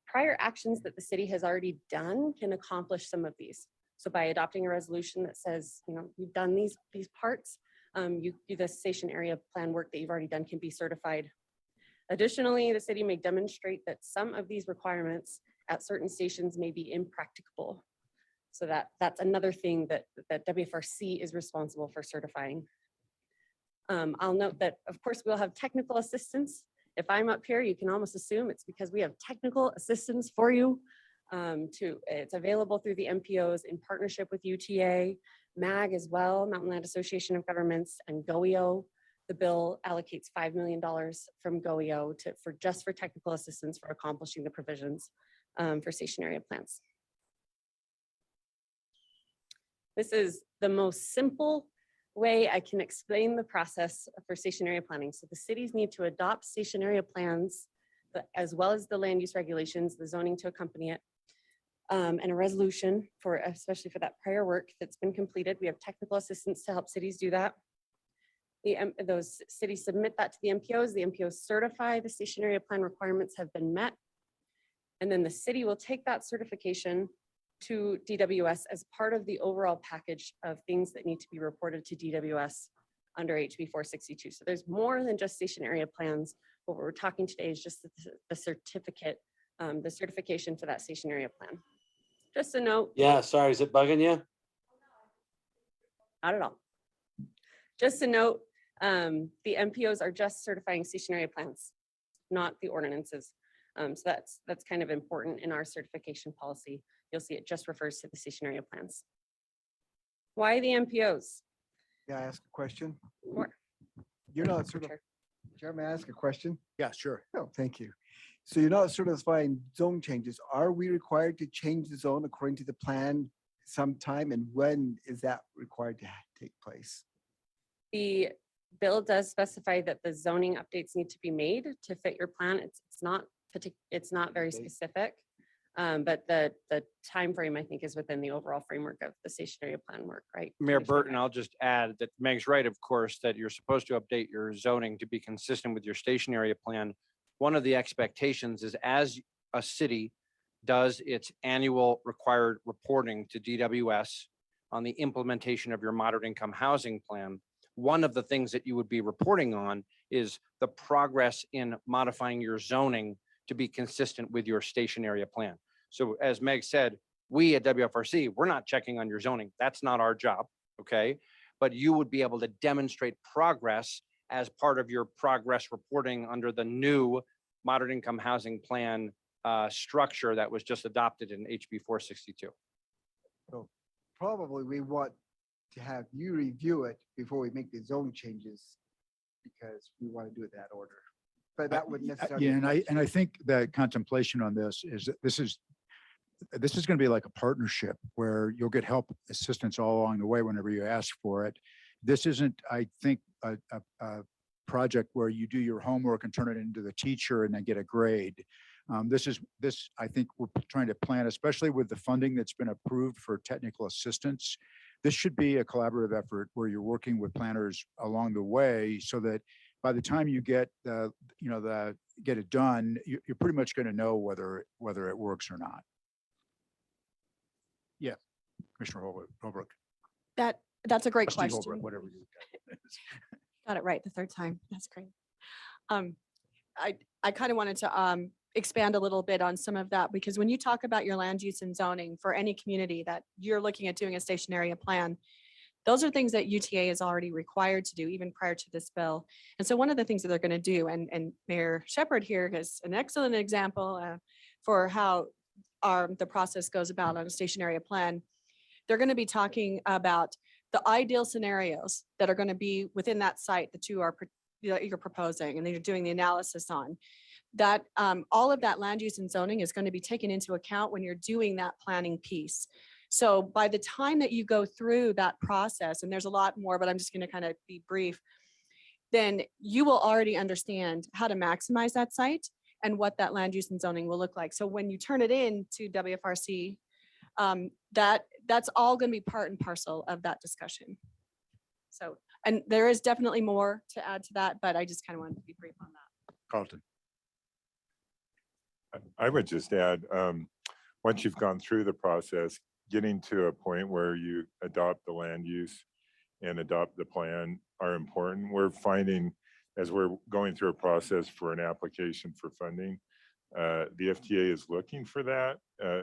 Prior actions that the city has already done can accomplish some of these. So by adopting a resolution that says, you've done these parts, the station area plan work that you've already done can be certified. Additionally, the city may demonstrate that some of these requirements at certain stations may be impracticable. So that's another thing that WFRC is responsible for certifying. I'll note that, of course, we'll have technical assistance. If I'm up here, you can almost assume it's because we have technical assistance for you. It's available through the Mpos in partnership with UTA, MAG as well, Mountain Land Association of Governments, and GOEO. The bill allocates $5 million from GOEO just for technical assistance for accomplishing the provisions for station area plans. This is the most simple way I can explain the process for station area planning. So the cities need to adopt station area plans, as well as the land use regulations, the zoning to accompany it, and a resolution especially for that prior work that's been completed. We have technical assistance to help cities do that. Those cities submit that to the Mpos. The Mpos certify the station area plan requirements have been met. And then the city will take that certification to DWS as part of the overall package of things that need to be reported to DWS under HB 462. So there's more than just station area plans. What we're talking today is just the certificate, the certification for that station area plan. Just a note. Yeah, sorry, is it bugging you? Not at all. Just a note, the Mpos are just certifying station area plans, not the ordinances. So that's kind of important in our certification policy. You'll see it just refers to the station area plans. Why the Mpos? May I ask a question? Sure. You're not Chair, may I ask a question? Yeah, sure. Oh, thank you. So you're not certifying zone changes. Are we required to change the zone according to the plan sometime? And when is that required to take place? The bill does specify that the zoning updates need to be made to fit your plan. It's not very specific, but the time frame I think is within the overall framework of the station area plan work, right? Mayor Burton, I'll just add that Meg's right, of course, that you're supposed to update your zoning to be consistent with your station area plan. One of the expectations is as a city does its annual required reporting to DWS on the implementation of your moderate income housing plan, one of the things that you would be reporting on is the progress in modifying your zoning to be consistent with your station area plan. So as Meg said, we at WFRC, we're not checking on your zoning. That's not our job, okay? But you would be able to demonstrate progress as part of your progress reporting under the new moderate income housing plan structure that was just adopted in HB 462. So probably we want to have you review it before we make the zone changes because we want to do it that order. But that wouldn't necessarily. Yeah, and I think the contemplation on this is that this is going to be like a partnership where you'll get help, assistance all along the way whenever you ask for it. This isn't, I think, a project where you do your homework and turn it into the teacher and then get a grade. This, I think we're trying to plan, especially with the funding that's been approved for technical assistance. This should be a collaborative effort where you're working with planners along the way so that by the time you get get it done, you're pretty much going to know whether it works or not. Yeah, Commissioner Holbrook. That's a great Trustee question. Holbrook, whatever you Got it right the third time. That's great. I kind of wanted to expand a little bit on some of that because when you talk about your land use and zoning for any community that you're looking at doing a station area plan, those are things that UTA is already required to do even prior to this bill. And so one of the things that they're going to do, and Mayor Shepherd here is an excellent example for how the process goes about on a station area plan. They're going to be talking about the ideal scenarios that are going to be within that site that you're proposing and then you're doing the analysis on. That all of that land use and zoning is going to be taken into account when you're doing that planning piece. So by the time that you go through that process, and there's a lot more, but I'm just going to kind of be brief, then you will already understand how to maximize that site and what that land use and zoning will look like. So when you turn it in to WFRC, that's all going to be part and parcel of that discussion. So, and there is definitely more to add to that, but I just kind of wanted to be brief on that. Carlton. I would just add, once you've gone through the process, getting to a point where you adopt the land use and adopt the plan are important. We're finding as we're going through a process for an application for funding, the FTA is looking for that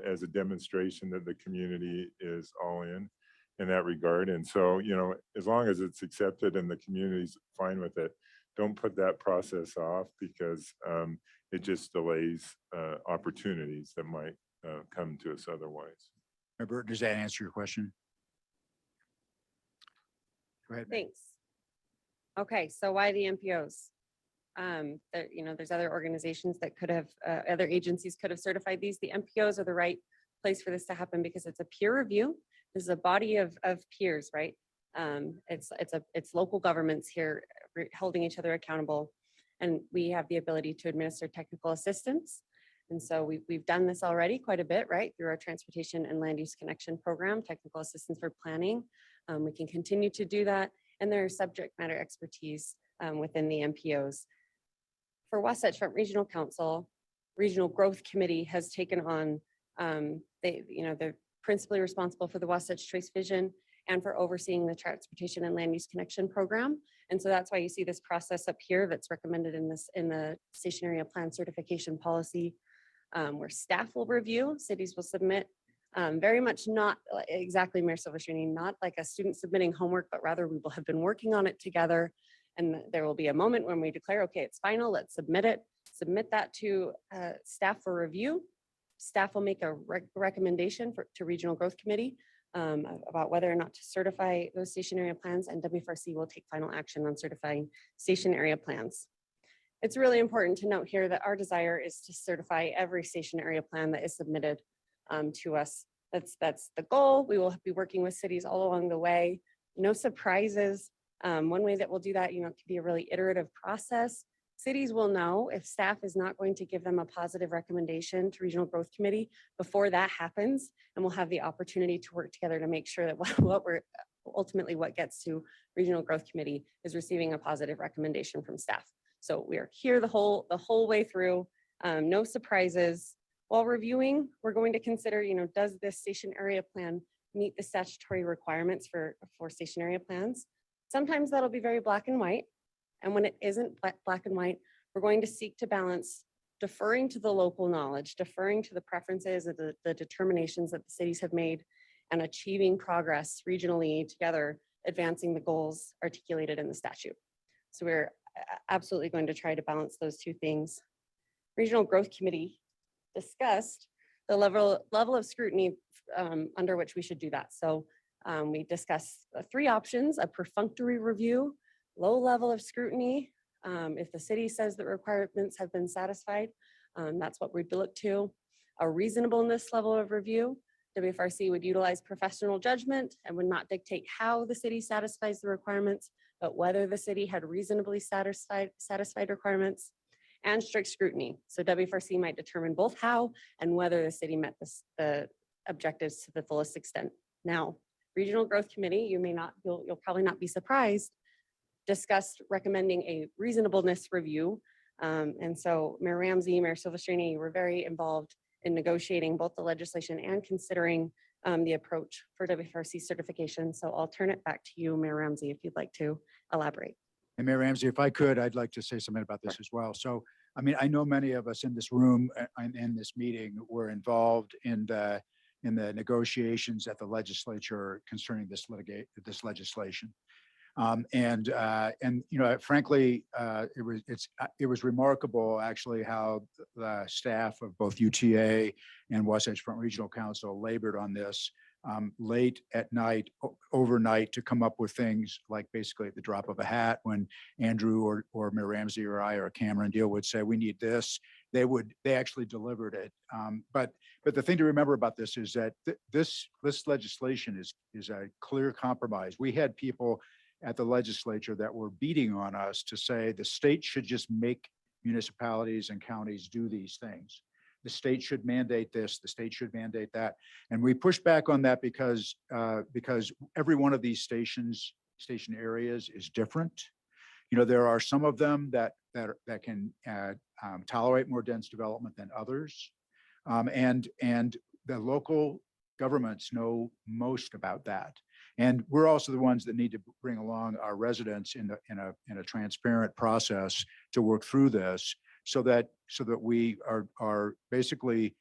as a demonstration that the community is all in that regard. And so, as long as it's accepted and the community's fine with it, don't put that process off because it just delays opportunities that come to us otherwise. Robert, does that answer your question? Go ahead. Thanks. Okay, so why the MPOs? There's other organizations that could have, other agencies could have certified these. The MPOs are the right place for this to happen because it's a peer review. This is a body of peers, right? It's local governments here holding each other accountable, and we have the ability to administer technical assistance. And so we've done this already quite a bit, right? Through our transportation and land use connection program, technical assistance for planning. We can continue to do that. And there are subject matter expertise within the MPOs. For Wasatch Front Regional Council, Regional Growth Committee has taken on, they're principally responsible for the Wasatch Choice Vision and for overseeing the transportation and land use connection program. And so that's why you see this process up here that's recommended in the station area plan certification policy, where staff will review, cities will submit, very much not exactly, Mayor Silvestrini, not like a student submitting homework, but rather we will have been working on it together. And there will be a moment when we declare, okay, it's final, let's submit it, submit that to staff for review. Staff will make a recommendation to Regional Growth Committee about whether or not to certify those station area plans, and WFRC will take final action on certifying station area plans. It's really important to note here that our desire is to certify every station area plan that is submitted to us. That's the goal. We will be working with cities all along the way. No surprises. One way that we'll do that, it can be a really iterative process. Cities will know if staff is not going to give them a positive recommendation to Regional Growth Committee before that happens, and we'll have the opportunity to work together to make sure that what gets to Regional Growth Committee is receiving a positive recommendation from staff. So we're here the whole way through, no surprises. While reviewing, we're going to consider, does this station area plan meet the statutory requirements for station area plans? Sometimes that'll be very black and white. And when it isn't black and white, we're going to seek to balance deferring to the local knowledge, deferring to the preferences of the determinations that the cities have made, and achieving progress regionally together, advancing the goals articulated in the statute. So we're absolutely going to try to balance those two things. Regional Growth Committee discussed the level of scrutiny under which we should do that. So we discussed 3 options: a perfunctory review, low level of scrutiny. If the city says that requirements have been satisfied, that's what we'd look to. A reasonableness level of review. WFRC would utilize professional judgment and would not dictate how the city satisfies the requirements, but whether the city had reasonably satisfied requirements. And strict scrutiny. So WFRC might determine both how and whether the city met the objectives to the fullest extent. Now, Regional Growth Committee, you'll probably not be surprised, discussed recommending a reasonableness review. And so Mayor Ramsey, Mayor Silvestrini were very involved in negotiating both the legislation and considering the approach for WFRC certification. So I'll turn it back to you, Mayor Ramsey, if you'd like to elaborate. And Mayor Ramsey, if I could, I'd like to say something about this as well. So, I mean, I know many of us in this room and in this meeting were involved in the negotiations at the legislature concerning this legislation. Frankly, it was remarkable actually how the staff of both UTA and Wasatch Front Regional Council labored on this late at night, overnight, to come up with things like basically at the drop of a hat. When Andrew or Mayor Ramsey or I or Cameron Deal would say, we need this, they actually delivered it. But the thing to remember about this is that this legislation is a clear compromise. We had people at the legislature that were beating on us to say the state should just make municipalities and counties do these things. The state should mandate this, the state should mandate that. And we pushed back on that because every one of these station areas is different. There are some of them that can tolerate more dense development than others. And the local governments know most about that. And we're also the ones that need to bring along our residents in a transparent process to work through this, so that we are basically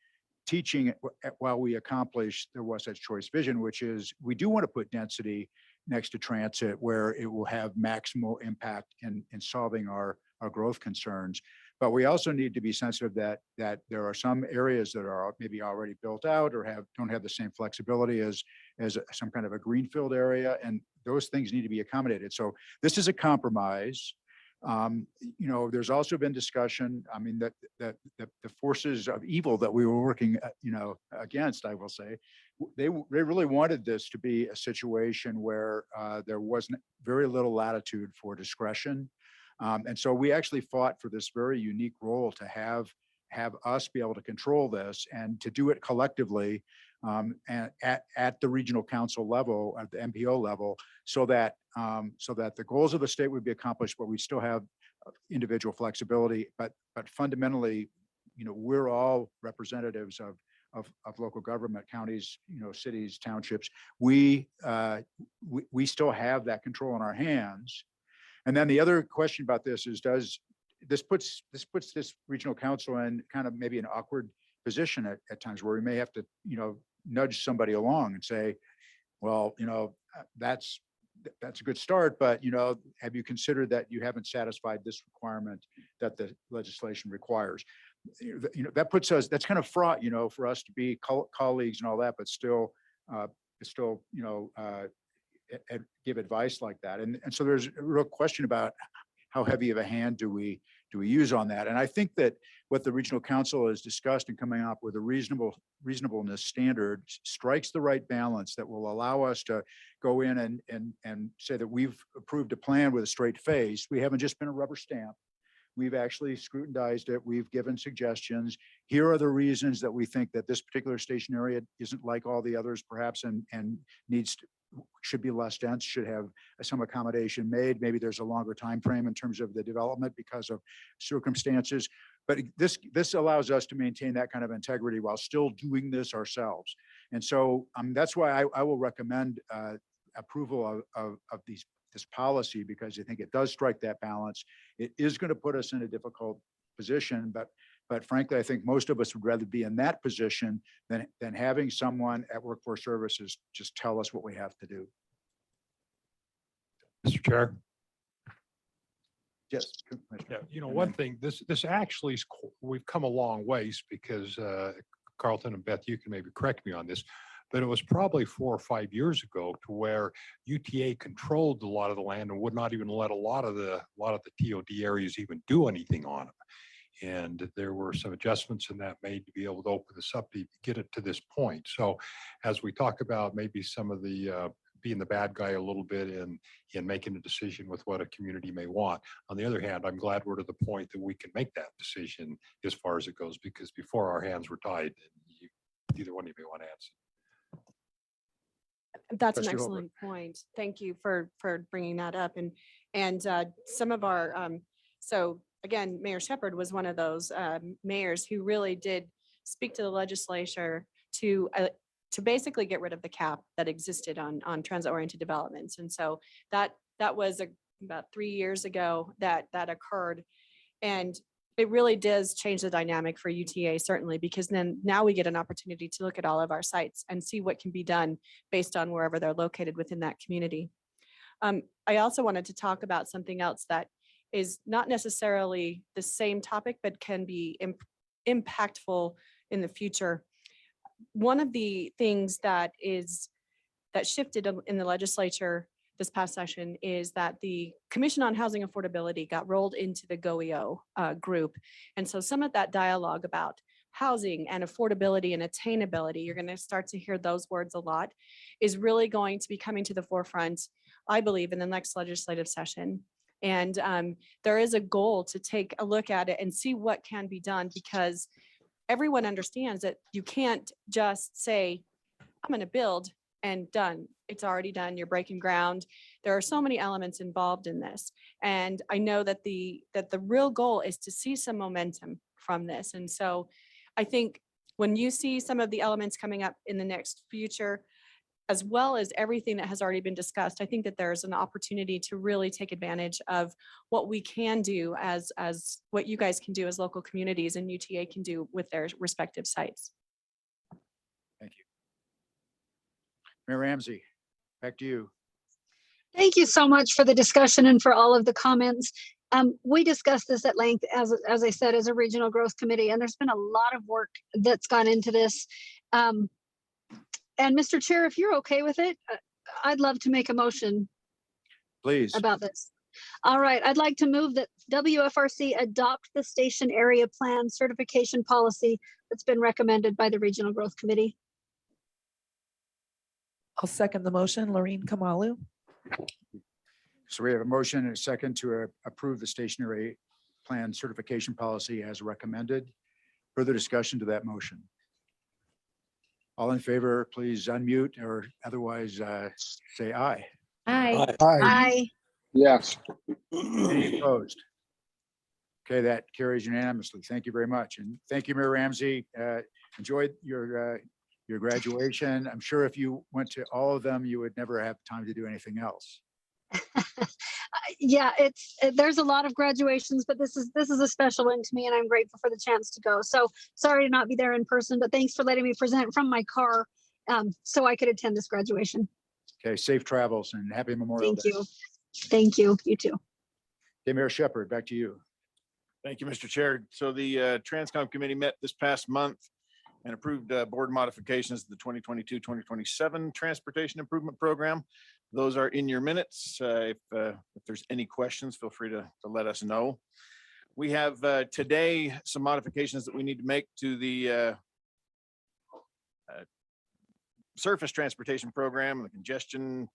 teaching while we accomplish the Wasatch Choice Vision, which is we do want to put density next to transit where it will have maximal impact in solving our growth concerns. But we also need to be sensitive that there are some areas that are maybe already built out or don't have the same flexibility as some kind of a greenfield area, and those things need to be accommodated. So this is a compromise. There's also been discussion, I mean, that the forces of evil that we were working, against, I will say, they really wanted this to be a situation where there wasn't very little latitude for discretion. And so we actually fought for this very unique role to have us be able to control this and to do it collectively and at the regional council level, at the MPO level, so that the goals of the state would be accomplished, but we still have individual flexibility. But fundamentally, we're all representatives of local government, counties, cities, townships. We still have that control in our hands. And then the other question about this is, this puts this regional council in kind of maybe an awkward position at times where we may have to, nudge somebody along and say, well, that's a good start, but, have you considered that you haven't satisfied this requirement that the legislation requires? That puts us, that's kind of fraught, for us to be colleagues and all that, but still, give advice like that. And so there's a real question about how heavy of a hand do we use on that? And I think that what the regional council has discussed and coming up with a reasonableness standard strikes the right balance that will allow us to go in and say that we've approved a plan with a straight face. We haven't just been a rubber stamp. We've actually scrutinized it. We've given suggestions. Here are the reasons that we think that this particular station area isn't like all the others, perhaps, and should be less dense, should have some accommodation made. Maybe there's a longer time frame in terms of the development because of circumstances. But this allows us to maintain that kind of integrity while still doing this ourselves. And so that's why I will recommend approval of this policy, because I think it does strike that balance. It is going to put us in a difficult position, but frankly, I think most of us would rather be in that position than having someone at Workforce Services just tell us what we have to do. Mr. Chair. Yes. Yeah, one thing, this actually is, we've come a long ways because Carlton and Beth, you can maybe correct me on this, but it was probably 4 or 5 years ago to where UTA controlled a lot of the land and would not even let a lot of the TOD areas even do anything on it. And there were some adjustments in that made to be able to open this up to get it to this point. So as we talk about maybe some of the being the bad guy a little bit in making a decision with what a community may want. On the other hand, I'm glad we're to the point that we can make that decision as far as it goes, because before our hands were tied, and either one of you may want to answer. That's an Trustee excellent point. Thank you for bringing that up. And some of our, so again, Mayor Shepherd was one of those mayors who really did speak to the legislature to basically get rid of the cap that existed on transit-oriented developments. And so that was about 3 years ago that occurred. And it really does change the dynamic for UTA, certainly, because then now we get an opportunity to look at all of our sites and see what can be done based on wherever they're located within that community. I also wanted to talk about something else that is not necessarily the same topic, but can be impactful in the future. One of the things that shifted in the legislature this past session is that the Commission on Housing Affordability got rolled into the GOEO group. And so some of that dialogue about housing and affordability and attainability, you're going to start to hear those words a lot, is really going to be coming to the forefront, I believe, in the next legislative session. And there is a goal to take a look at it and see what can be done, because everyone understands that you can't just say, I'm going to build and done. It's already done. You're breaking ground. There are so many elements involved in this. And I know that the real goal is to see some momentum from this. And so I think when you see some of the elements coming up in the next future, as well as everything that has already been discussed, I think that there's an opportunity to really take advantage of what we can do as what you guys can do as local communities and UTA can do with their respective sites. Thank you. Mayor Ramsey, back to you. Thank you so much for the discussion and for all of the comments. We discussed this at length, as I said, as a regional growth committee, and there's been a lot of work that's gone into this. And Mr. Chair, if you're okay with it, I'd love to make a motion Please. about this. All right, I'd like to move that WFRC adopt the station area plan certification policy that's been recommended by the Regional Growth Committee. I'll second the motion. Lorene Kamalu. So we have a motion and a second to approve the stationary plan certification policy as recommended. Further discussion to that motion? All in favor, please unmute or otherwise say aye. Aye. Aye. Yes. Any opposed? Okay, that carries unanimously. Thank you very much. And thank you, Mayor Ramsey. Enjoyed your graduation. I'm sure if you went to all of them, you would never have time to do anything else. Yeah, there's a lot of graduations, but this is a special one to me, and I'm grateful for the chance to go. So sorry to not be there in person, but thanks for letting me present from my car so I could attend this graduation. Okay, safe travels and happy Memorial Day. Thank you. Thank you. You too. Okay, Mayor Shepherd, back to you. Thank you, Mr. Chair. So the Transcom Committee met this past month and approved board modifications to the 2022-2027 Transportation Improvement Program. Those are in your minutes. If there's any questions, feel free to let us know. We have today some modifications that we need to make to the surface transportation program, the congestion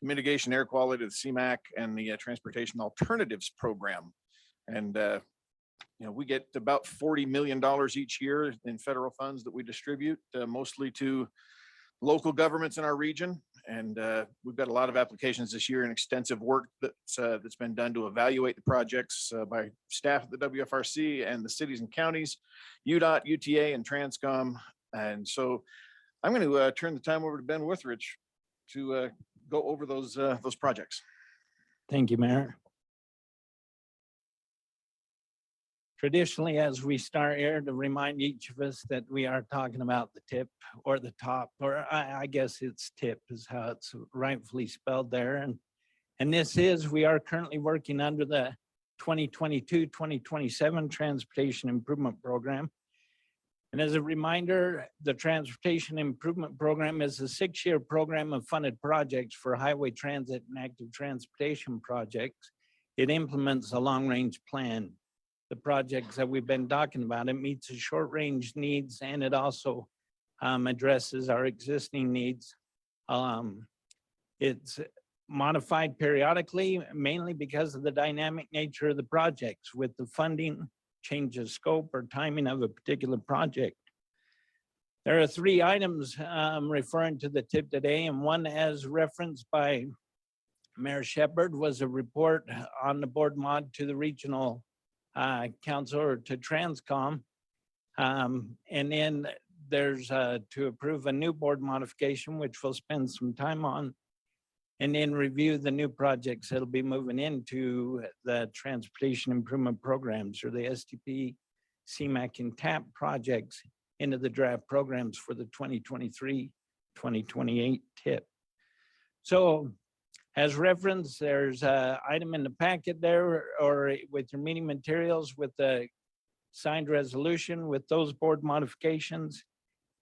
mitigation, air quality, the CMAQ, and the transportation alternatives program. And we get about $40 million each year in federal funds that we distribute, mostly to local governments in our region. And we've got a lot of applications this year and extensive work that's been done to evaluate the projects by staff at the WFRC and the cities and counties, Udot, UTA, and Transcom. And so I'm going to turn the time over to Ben Withridge to go over those projects. Thank you, Mayor. Traditionally, as we start here, to remind each of us that we are talking about the tip or the top, or I guess it's tip is how it's rightfully spelled there. And this is, we are currently working under the 2022-2027 Transportation Improvement Program. And as a reminder, the Transportation Improvement Program is a 6-year program of funded projects for highway transit and active transportation projects. It implements a long-range plan. The projects that we've been talking about, it meets the short-range needs, and it also addresses our existing needs. It's modified periodically, mainly because of the dynamic nature of the projects with the funding, change of scope or timing of a particular project. There are 3 items referring to the tip today, and one, as referenced by Mayor Shepherd, was a report on the board mod to the regional council or to Transcom. And then there's to approve a new board modification, which we'll spend some time on, and then review the new projects that'll be moving into the transportation improvement programs, or the STP, CMAQ, and TAP projects into the draft programs for the 2023-2028 tip. So as referenced, there's an item in the packet there, or with your meeting materials, with the signed resolution with those board modifications.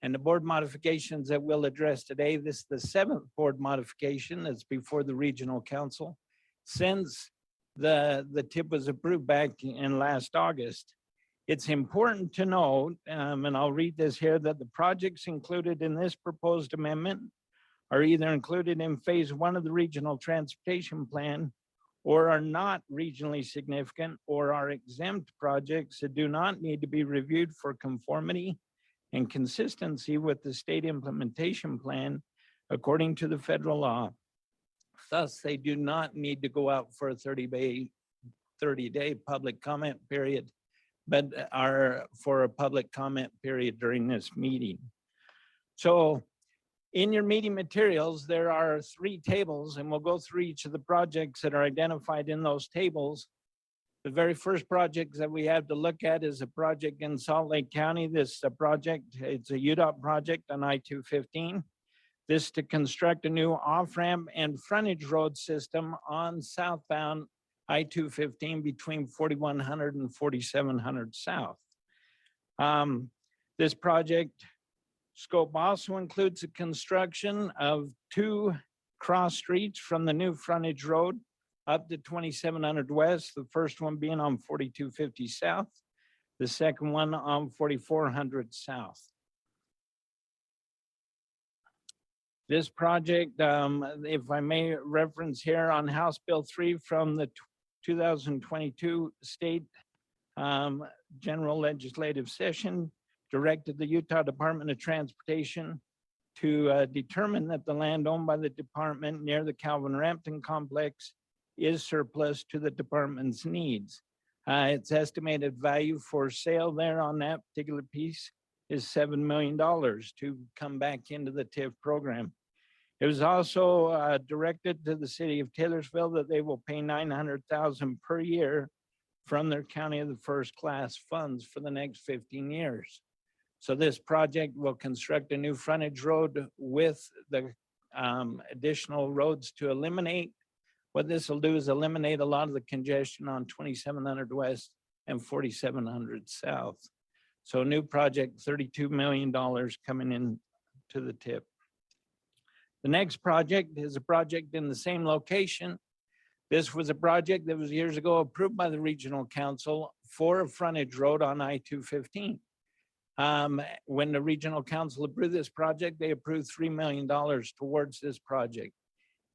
And the board modifications that we'll address today, this is the 7th board modification that's before the regional council since the tip was approved back in last August. It's important to note, and I'll read this here, that the projects included in this proposed amendment are either included in phase 1 of the regional transportation plan, or are not regionally significant, or are exempt projects that do not need to be reviewed for conformity and consistency with the state implementation plan according to the federal law. Thus, they do not need to go out for a 30-day public comment period, but are for a public comment period during this meeting. So in your meeting materials, there are 3 tables, and we'll go through each of the projects that are identified in those tables. The very first project that we have to look at is a project in Salt Lake County. This project, it's a Udop project on I-215. This to construct a new off-ramp and frontage road system on southbound I-215 between 4100 and 4700 South. This project scope also includes the construction of 2 cross streets from the new frontage road up to 2700 West, the first one being on 4250 South, the second one on 4400 South. This project, if I may reference here on House Bill 3 from the 2022 state general legislative session, directed the Utah Department of Transportation to determine that the land owned by the department near the Calvin Rampton complex is surplus to the department's needs. Its estimated value for sale there on that particular piece is $7 million to come back into the TIF program. It was also directed to the city of Taylorsville that they will pay $900,000 per year from their county of the first class funds for the next 15 years. So this project will construct a new frontage road with the additional roads to eliminate. What this will do is eliminate a lot of the congestion on 2700 West and 4700 South. So a new project, $32 million coming in to the tip. The next project is a project in the same location. This was a project that was years ago approved by the Regional Council for a frontage road on I-215. When the Regional Council approved this project, they approved $3 million towards this project.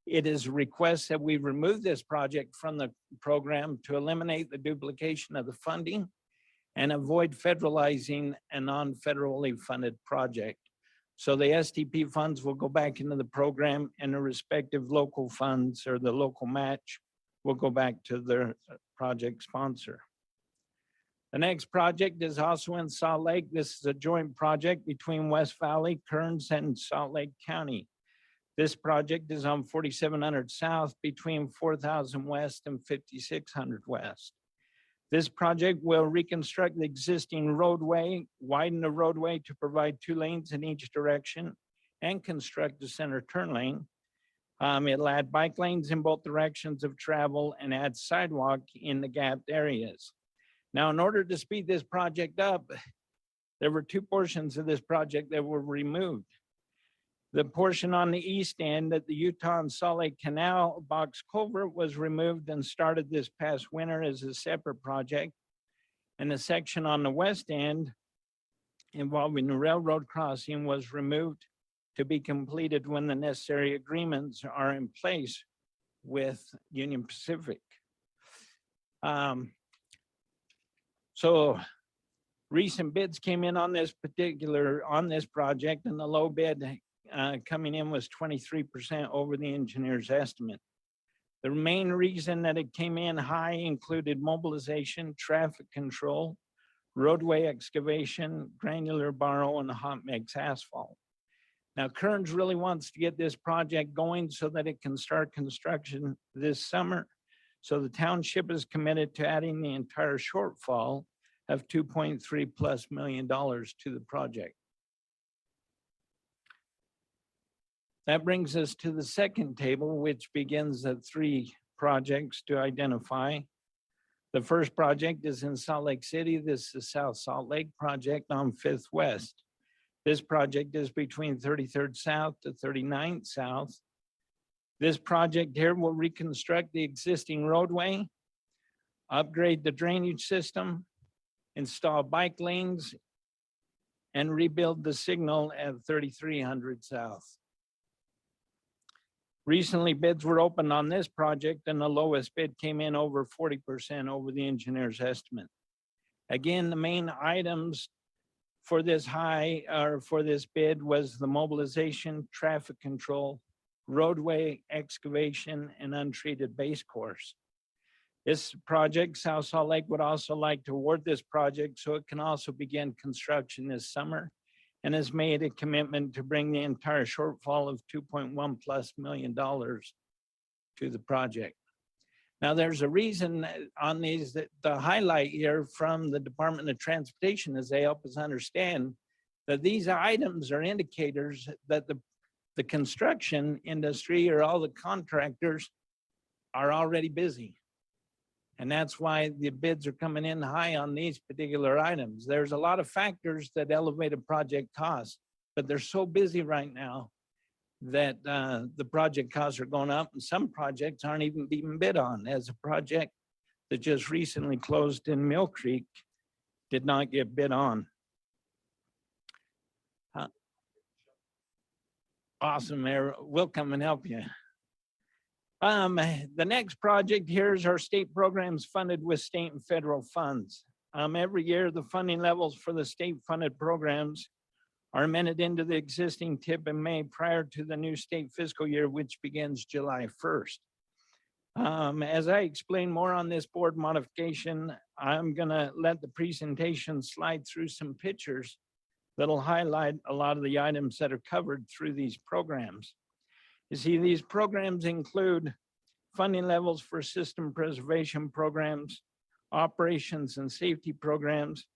It is a request that we remove this project from the program to eliminate the duplication of the funding and avoid federalizing a non-federally funded project. So the STP funds will go back into the program and the respective local funds or the local match will go back to their project sponsor. The next project is also in Salt Lake. This is a joint project between West Valley, Kearns, and Salt Lake County. This project is on 4700 South between 4000 West and 5600 West. This project will reconstruct the existing roadway, widen the roadway to provide 2 lanes in each direction, and construct a center turn lane. It'll add bike lanes in both directions of travel and add sidewalk in the gapped areas. Now, in order to speed this project up, there were 2 portions of this project that were removed. The portion on the east end at the Utah and Salt Lake Canal box culvert was removed and started this past winter as a separate project. And the section on the west end involving the railroad crossing was removed to be completed when the necessary agreements are in place with Union Pacific. So recent bids came in on this project, and the low bid coming in was 23% over the engineer's estimate. The main reason that it came in high included mobilization, traffic control, roadway excavation, granular borrow, and hot mix asphalt. Now, Kearns really wants to get this project going so that it can start construction this summer. So the township is committed to adding the entire shortfall of $2.3+ million to the project. That brings us to the second table, which begins at 3 projects to identify. The first project is in Salt Lake City. This is South Salt Lake project on 5th West. This project is between 33rd South to 39th South. This project here will reconstruct the existing roadway, upgrade the drainage system, install bike lanes, and rebuild the signal at 3300 South. Recently, bids were opened on this project and the lowest bid came in over 40% over the engineer's estimate. Again, the main items for this bid was the mobilization, traffic control, roadway excavation, and untreated base course. This project, South Salt Lake would also like to award this project so it can also begin construction this summer, and has made a commitment to bring the entire shortfall of $2.1+ million to the project. Now, there's a reason on these that the highlight here from the Department of Transportation is they help us understand that these items are indicators that the construction industry or all the contractors are already busy. And that's why the bids are coming in high on these particular items. There's a lot of factors that elevated project costs, but they're so busy right now that the project costs are going up, and some projects aren't even being bid on. As a project that just recently closed in Mill Creek did not get bid on. Awesome, Mayor. We'll come and help you. The next project here is our state programs funded with state and federal funds. Every year, the funding levels for the state funded programs are amended into the existing TIP in May prior to the new state fiscal year, which begins July 1st. As I explain more on this board modification, I'm gonna let the presentation slide through some pictures that'll highlight a lot of the items that are covered through these programs. You see, these programs include funding levels for system preservation programs, operations and safety programs,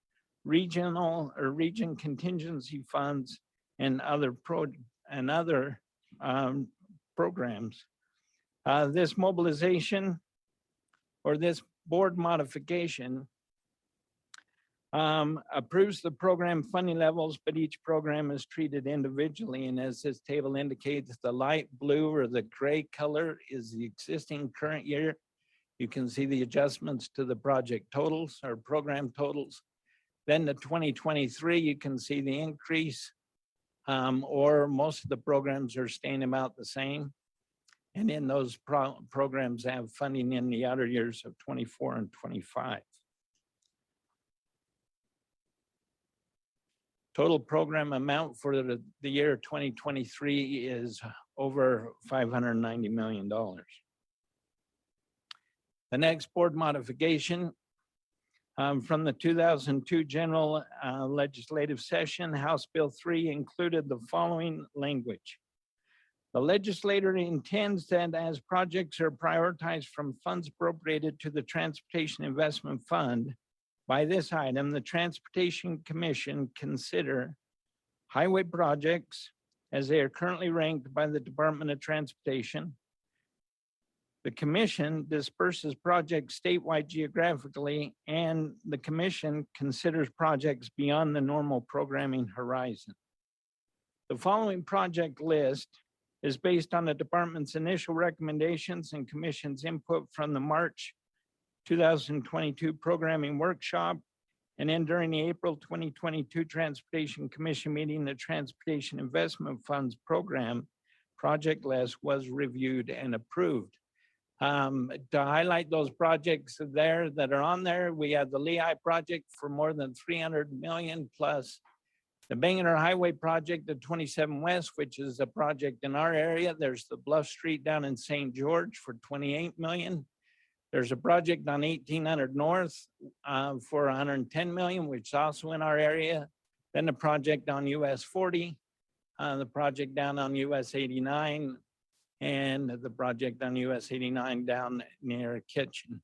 regional or region contingency funds, and other programs. This mobilization or this board modification approves the program funding levels, but each program is treated individually. And as this table indicates, the light blue or the gray color is the existing current year. You can see the adjustments to the project totals or program totals. Then the 2023, you can see the increase, or most of the programs are staying about the same. And in those programs have funding in the outer years of 24 and 25. Total program amount for the year 2023 is over $590 million. The next board modification from the 2002 general legislative session, House Bill 3 included the following language. The legislator intends that as projects are prioritized from funds appropriated to the Transportation Investment Fund, by this item, the Transportation Commission consider highway projects as they are currently ranked by the Department of Transportation. The commission disperses projects statewide geographically, and the commission considers projects beyond the normal programming horizon. The following project list is based on the department's initial recommendations and commission's input from the March 2022 programming workshop, and then during the April 2022 Transportation Commission meeting, the Transportation Investment Funds Program project list was reviewed and approved. To highlight those projects there that are on there, we have the Lehigh project for more than 300 million, plus the Bangor Highway project at 27 West, which is a project in our area. There's the Bluff Street down in St. George for 28 million. There's a project on 1800 North for 110 million, which is also in our area. Then the project on US 40, the project down on US 89, and the project on US 89 down near Kitchen.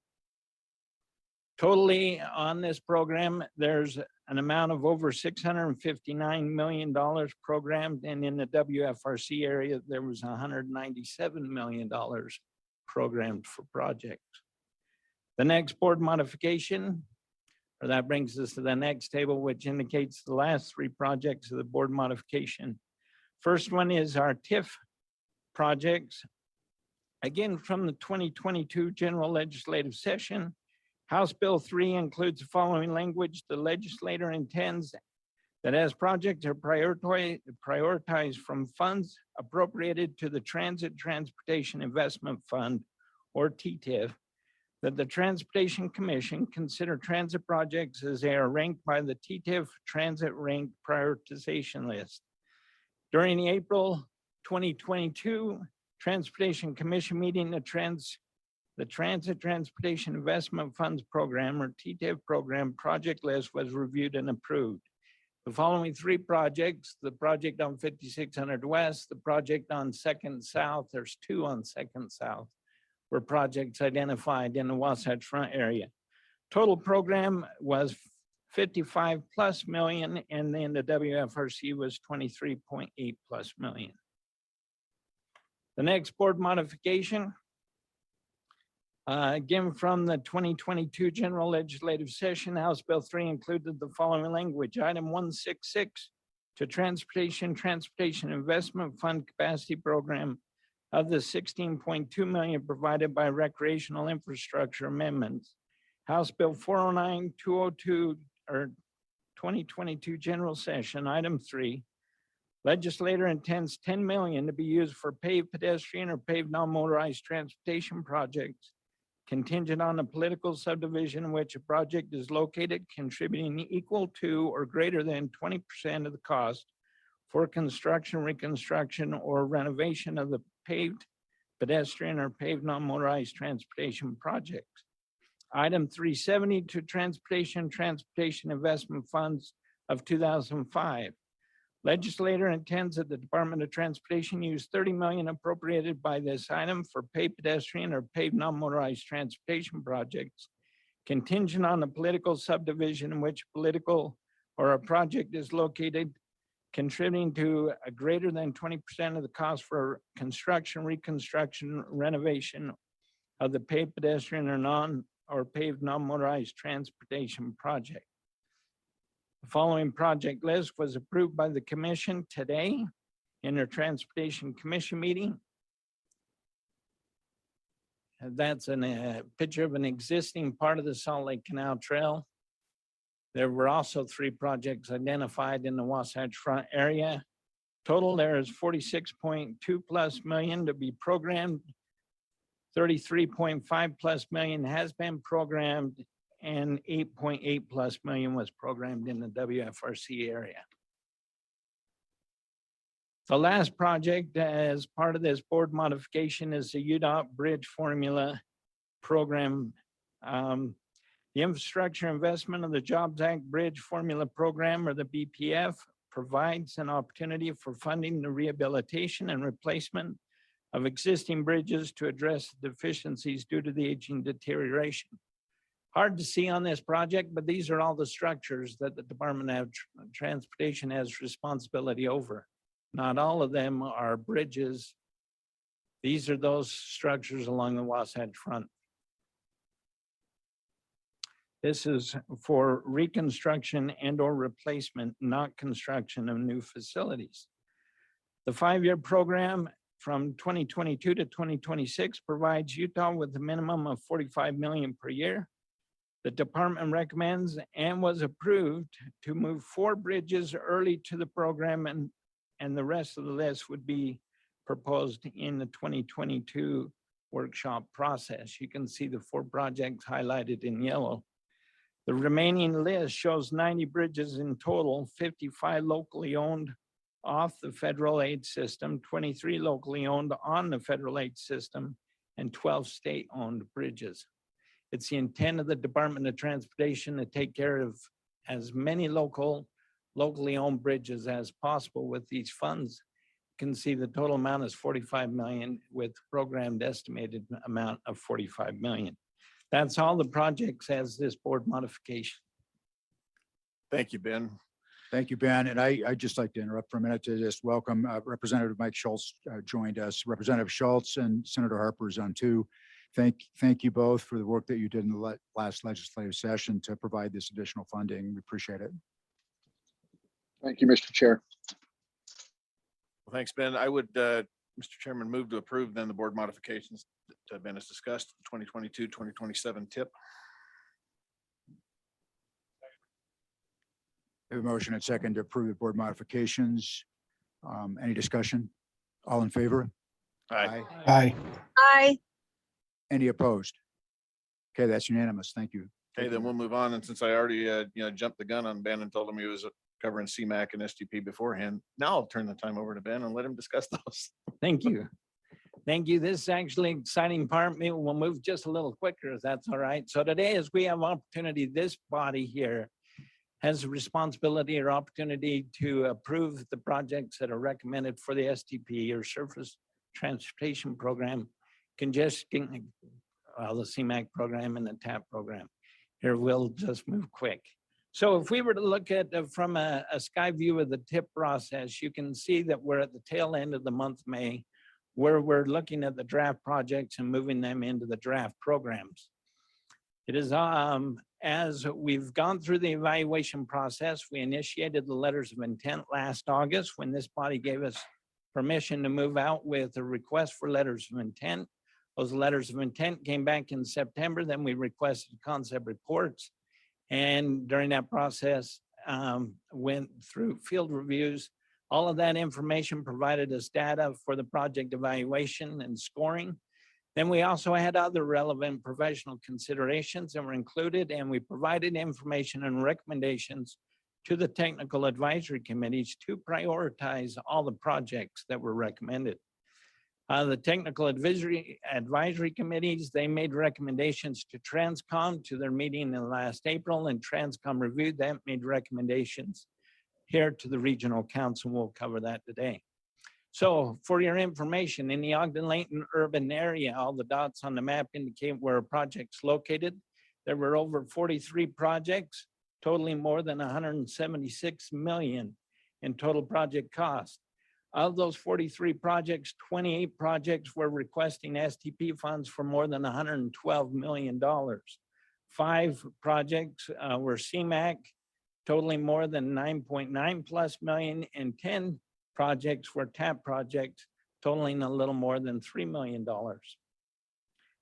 Totally on this program, there's an amount of over $659 million programmed, and in the WFRC area, there was $197 million programmed for projects. The next board modification, or that brings us to the next table, which indicates the last three projects of the board modification. First one is our TIF projects. Again, from the 2022 general legislative session, House Bill 3 includes the following language. The legislator intends that as projects are prioritized from funds appropriated to the Transit Transportation Investment Fund, or TTIF, that the Transportation Commission consider transit projects as they are ranked by the TTIF Transit Ranked Prioritization List. During the April 2022 Transportation Commission meeting, the Transit Transportation Investment Funds Program, or TTIF program project list was reviewed and approved. The following three projects, the project on 5600 West, the project on 2nd South, there's two on 2nd South, were projects identified in the Wasatch Front area. Total program was 55 plus million, and then the WFRC was 23.8 plus million. The next board modification Again, from the 2022 General Legislative Session, House Bill 3 included the following language. Item 166 to Transportation Investment Fund Capacity Program of the 16.2 million provided by recreational infrastructure amendments. House Bill 409-202 or 2022 General Session, Item 3. Legislator intends 10 million to be used for paved pedestrian or paved non-motorized transportation projects contingent on a political subdivision in which a project is located, contributing equal to or greater than 20% of the cost for construction, reconstruction, or renovation of the paved pedestrian or paved non-motorized transportation projects. Item 370 to Transportation Investment Funds of 2005. Legislator intends that the Department of Transportation use 30 million appropriated by this item for paved pedestrian or paved non-motorized transportation projects contingent on the political subdivision in which political or a project is located, contributing to a greater than 20% of the cost for construction, reconstruction, renovation of the paved pedestrian or paved non-motorized transportation project. The following project list was approved by the commission today in their Transportation Commission meeting. And that's a picture of an existing part of the Salt Lake Canal Trail. There were also 3 projects identified in the Wasatch Front area. Total, there is 46.2+ million to be programmed. 33.5+ million has been programmed, and 8.8+ million was programmed in the WFRC area. The last project as part of this board modification is the Udop Bridge Formula Program. The Infrastructure Investment of the Jobs Act Bridge Formula Program, or the BPF, provides an opportunity for funding the rehabilitation and replacement of existing bridges to address deficiencies due to the aging deterioration. Hard to see on this project, but these are all the structures that the Department of Transportation has responsibility over. Not all of them are bridges. These are those structures along the Wasatch Front. This is for reconstruction and or replacement, not construction of new facilities. The 5-year program from 2022 to 2026 provides Utah with a minimum of 45 million per year. The department recommends and was approved to move 4 bridges early to the program, and the rest of the list would be proposed in the 2022 workshop process. You can see the 4 projects highlighted in yellow. The remaining list shows 90 bridges in total, 55 locally owned off the federal aid system, 23 locally owned on the federal aid system, and 12 state-owned bridges. It's the intent of the Department of Transportation to take care of as many locally owned bridges as possible with these funds. You can see the total amount is 45 million with programmed estimated amount of 45 million. That's all the projects as this board modification. Thank you, Ben. Thank you, Ben. And I'd just like to interrupt for a minute to just welcome Representative Mike Schultz joined us. Representative Schultz and Senator Harper is on too. Thank you both for the work that you did in the last legislative session to provide this additional funding. We appreciate it. Thank you, Mr. Chair. Well, thanks, Ben. I would, Mr. Chairman, move to approve then the board modifications that Ben has discussed, 2022-2027 tip. We have a motion and second to approve the board modifications. Any discussion? All in favor? Aye. Aye. Aye. Any opposed? Okay, that's unanimous. Thank you. Okay, then we'll move on. And since I already, jumped the gun on Ben and told him he was covering CMAQ and STP beforehand, now I'll turn the time over to Ben and let him discuss those. Thank you. Thank you. This is actually an exciting part. Maybe we'll move just a little quicker if that's all right. So today, as we have opportunity, this body here has a responsibility or opportunity to approve the projects that are recommended for the STP or Surface Transportation Program, congestion, the CMAQ program and the TAP program. Here, we'll just move quick. So if we were to look at from a sky view of the TIP process, you can see that we're at the tail end of the month, May. where we're looking at the draft projects and moving them into the draft programs. It is, as we've gone through the evaluation process, we initiated the letters of intent last August when this body gave us permission to move out with a request for letters of intent. Those letters of intent came back in September, then we requested concept reports. And during that process, went through field reviews. All of that information provided us data for the project evaluation and scoring. Then we also had other relevant professional considerations that were included, and we provided information and recommendations to the technical advisory committees to prioritize all the projects that were recommended. The technical advisory committees, they made recommendations to Transcom to their meeting in last April, and Transcom reviewed that, made recommendations here to the regional council. We'll cover that today. So for your information, in the Ogden-Layton urban area, all the dots on the map indicate where a project's located. There were over 43 projects, totaling more than 176 million in total project cost. Of those 43 projects, 28 projects were requesting STP funds for more than $112 million. 5 projects were CMAQ, totaling more than 9.9 plus million, and 10 projects were TAP projects, totaling a little more than $3 million.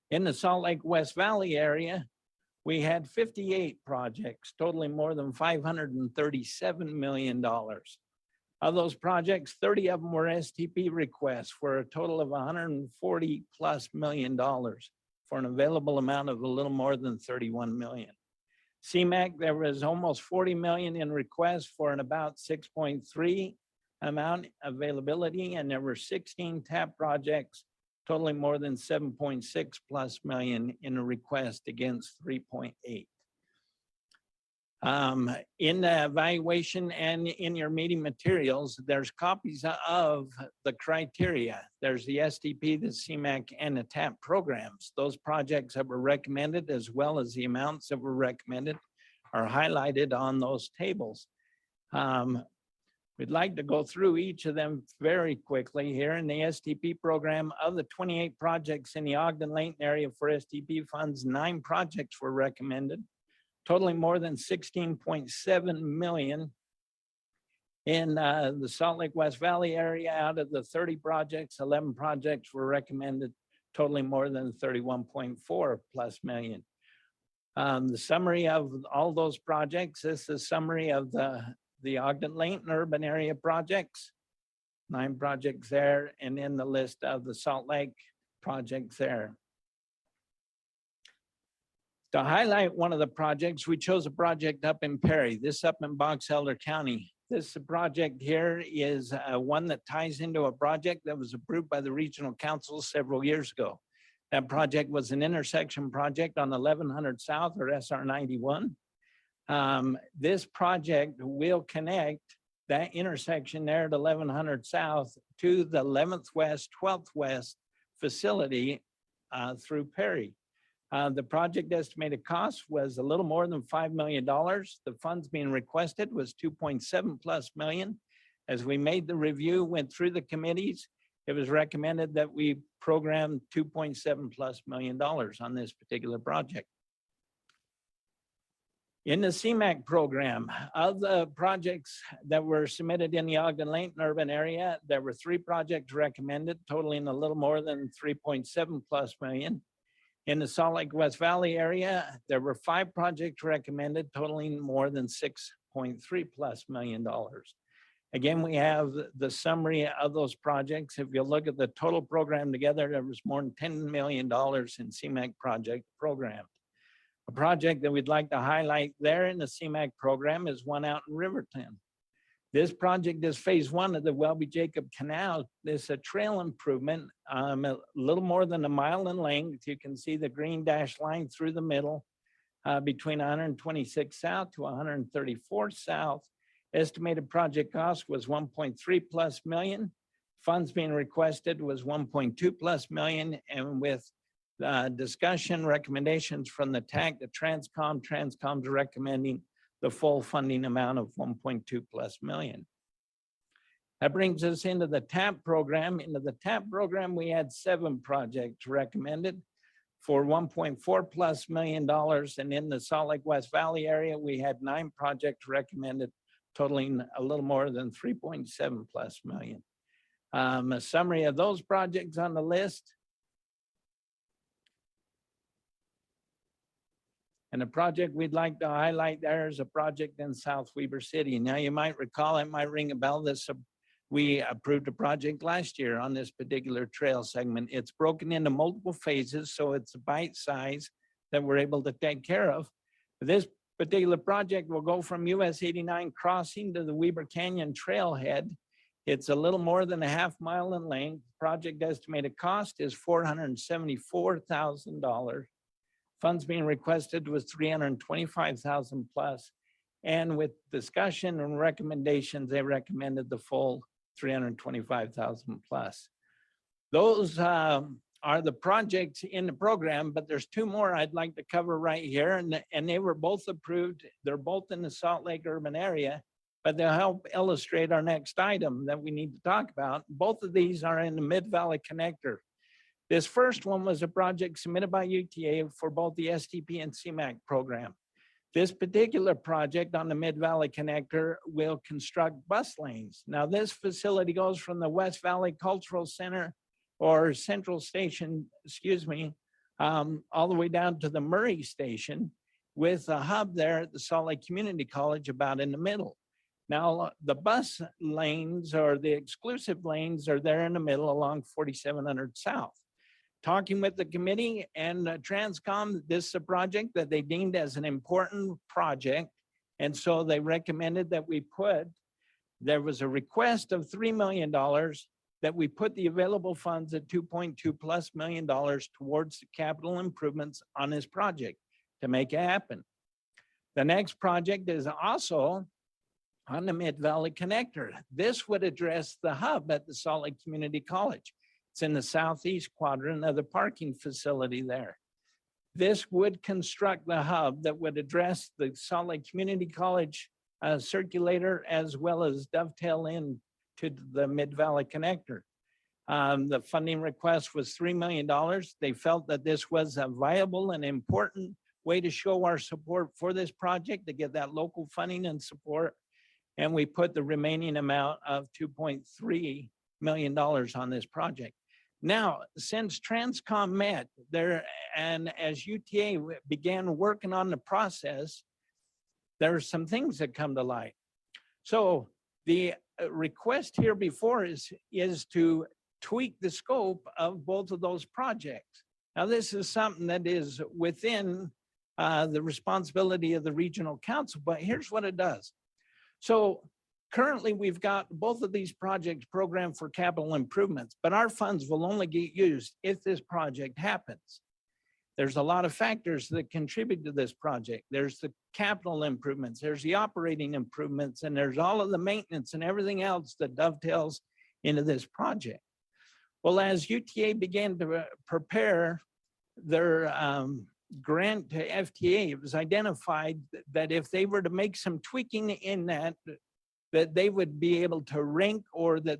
In the Salt Lake West Valley area, we had 58 projects, totaling more than $537 million. Of those projects, 30 of them were STP requests for a total of $140 plus million for an available amount of a little more than 31 million. CMAQ, there was almost 40 million in requests for an about 6.3 amount availability, and there were 16 TAP projects totaling more than 7.6 plus million in a request against 3.8. In the evaluation and in your meeting materials, there's copies of the criteria. There's the STP, the CMAQ, and the TAP programs. Those projects that were recommended, as well as the amounts that were recommended, are highlighted on those tables. We'd like to go through each of them very quickly here. In the STP program, of the 28 projects in the Ogden-Layton area for STP funds, 9 projects were recommended, totaling more than 16.7 million. In the Salt Lake West Valley area, out of the 30 projects, 11 projects were recommended, totaling more than 31.4 plus million. The summary of all those projects is the summary of the Ogden-Layton urban area projects, 9 projects there, and in the list of the Salt Lake projects there. To highlight one of the projects, we chose a project up in Perry, this up in Box Elder County. This project here is one that ties into a project that was approved by the regional council several years ago. That project was an intersection project on 1100 South, or SR 91. This project will connect that intersection there at 1100 South to the 11th West, 12th West facility through Perry. The project estimated cost was a little more than $5 million. The funds being requested was 2.7 plus million. As we made the review, went through the committees, it was recommended that we program 2.7 plus million dollars on this particular project. In the CMAQ program, of the projects that were submitted in the Ogden-Layton urban area, there were 3 projects recommended, totaling a little more than 3.7 plus million. In the Salt Lake West Valley area, there were 5 projects recommended, totaling more than 6.3 plus million dollars. Again, we have the summary of those projects. If you look at the total program together, there was more than $10 million in CMAQ project program. A project that we'd like to highlight there in the CMAQ program is one out in Riverton. This project is phase 1 of the Welby-Jacob Canal. It's a trail improvement, a little more than a mile in length. You can see the green dashed line through the middle between 126 South to 134 South. Estimated project cost was 1.3 plus million. Funds being requested was 1.2 plus million, and with discussion recommendations from the TAC to Transcom's recommending the full funding amount of 1.2 plus million. That brings us into the TAP program. Into the TAP program, we had 7 projects recommended for $1.4+ million. And in the Salt Lake West Valley area, we had 9 projects recommended, totaling a little more than 3.7+ million. A summary of those projects on the list. And the project we'd like to highlight there is a project in South Weber City. Now you might recall, it might ring a bell, we approved a project last year on this particular trail segment. It's broken into multiple phases, so it's a bite size that we're able to take care of. This particular project will go from US 89 crossing to the Weber Canyon trailhead. It's a little more than a half mile in length. Project estimated cost is $474,000. Funds being requested was $325,000 plus. And with discussion and recommendations, they recommended the full $325,000 plus. Those are the projects in the program, but there's 2 more I'd like to cover right here, and they were both approved. They're both in the Salt Lake urban area, but they'll help illustrate our next item that we need to talk about. Both of these are in the Mid-Valley Connector. This first one was a project submitted by UTA for both the STP and CMAQ program. This particular project on the Mid-Valley Connector will construct bus lanes. Now this facility goes from the West Valley Cultural Center or Central Station, all the way down to the Murray Station with a hub there at the Salt Lake Community College about in the middle. Now the bus lanes or the exclusive lanes are there in the middle along 4700 South. Talking with the committee and Transcom, this is a project that they deemed as an important project. And so they recommended that there was a request of $3 million that we put the available funds at $2.2+ million towards the capital improvements on this project to make it happen. The next project is also on the Mid-Valley Connector. This would address the hub at the Salt Lake Community College. It's in the southeast quadrant of the parking facility there. This would construct the hub that would address the Salt Lake Community College circulator as well as dovetail in to the Mid-Valley Connector. The funding request was $3 million. They felt that this was a viable and important way to show our support for this project, to get that local funding and support. And we put the remaining amount of $2.3 million on this project. Now, since Transcom met there, and as UTA began working on the process, there are some things that come to light. So the request here before is to tweak the scope of both of those projects. Now, this is something that is within the responsibility of the regional council, but here's what it does. So currently, we've got both of these projects programmed for capital improvements, but our funds will only get used if this project happens. There's a lot of factors that contribute to this project. There's the capital improvements, there's the operating improvements, and there's all of the maintenance and everything else that dovetails into this project. Well, as UTA began to prepare their grant to FTA, it was identified that if they were to make some tweaking in that they would be able to rank, or that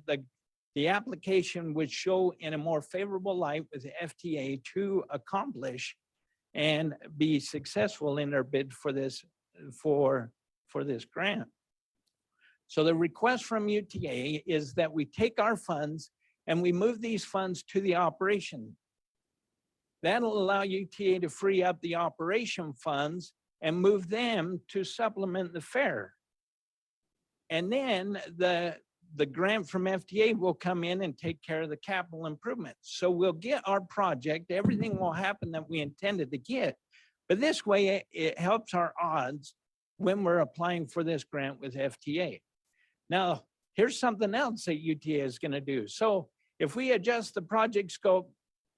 the application would show in a more favorable light with the FTA to accomplish and be successful in their bid for this grant. So the request from UTA is that we take our funds and we move these funds to the operation. That'll allow UTA to free up the operation funds and move them to supplement the fair. And then the grant from FTA will come in and take care of the capital improvements. So we'll get our project, everything will happen that we intended to get. But this way it helps our odds when we're applying for this grant with FTA. Now, here's something else that UTA is going to do. So if we adjust the project scope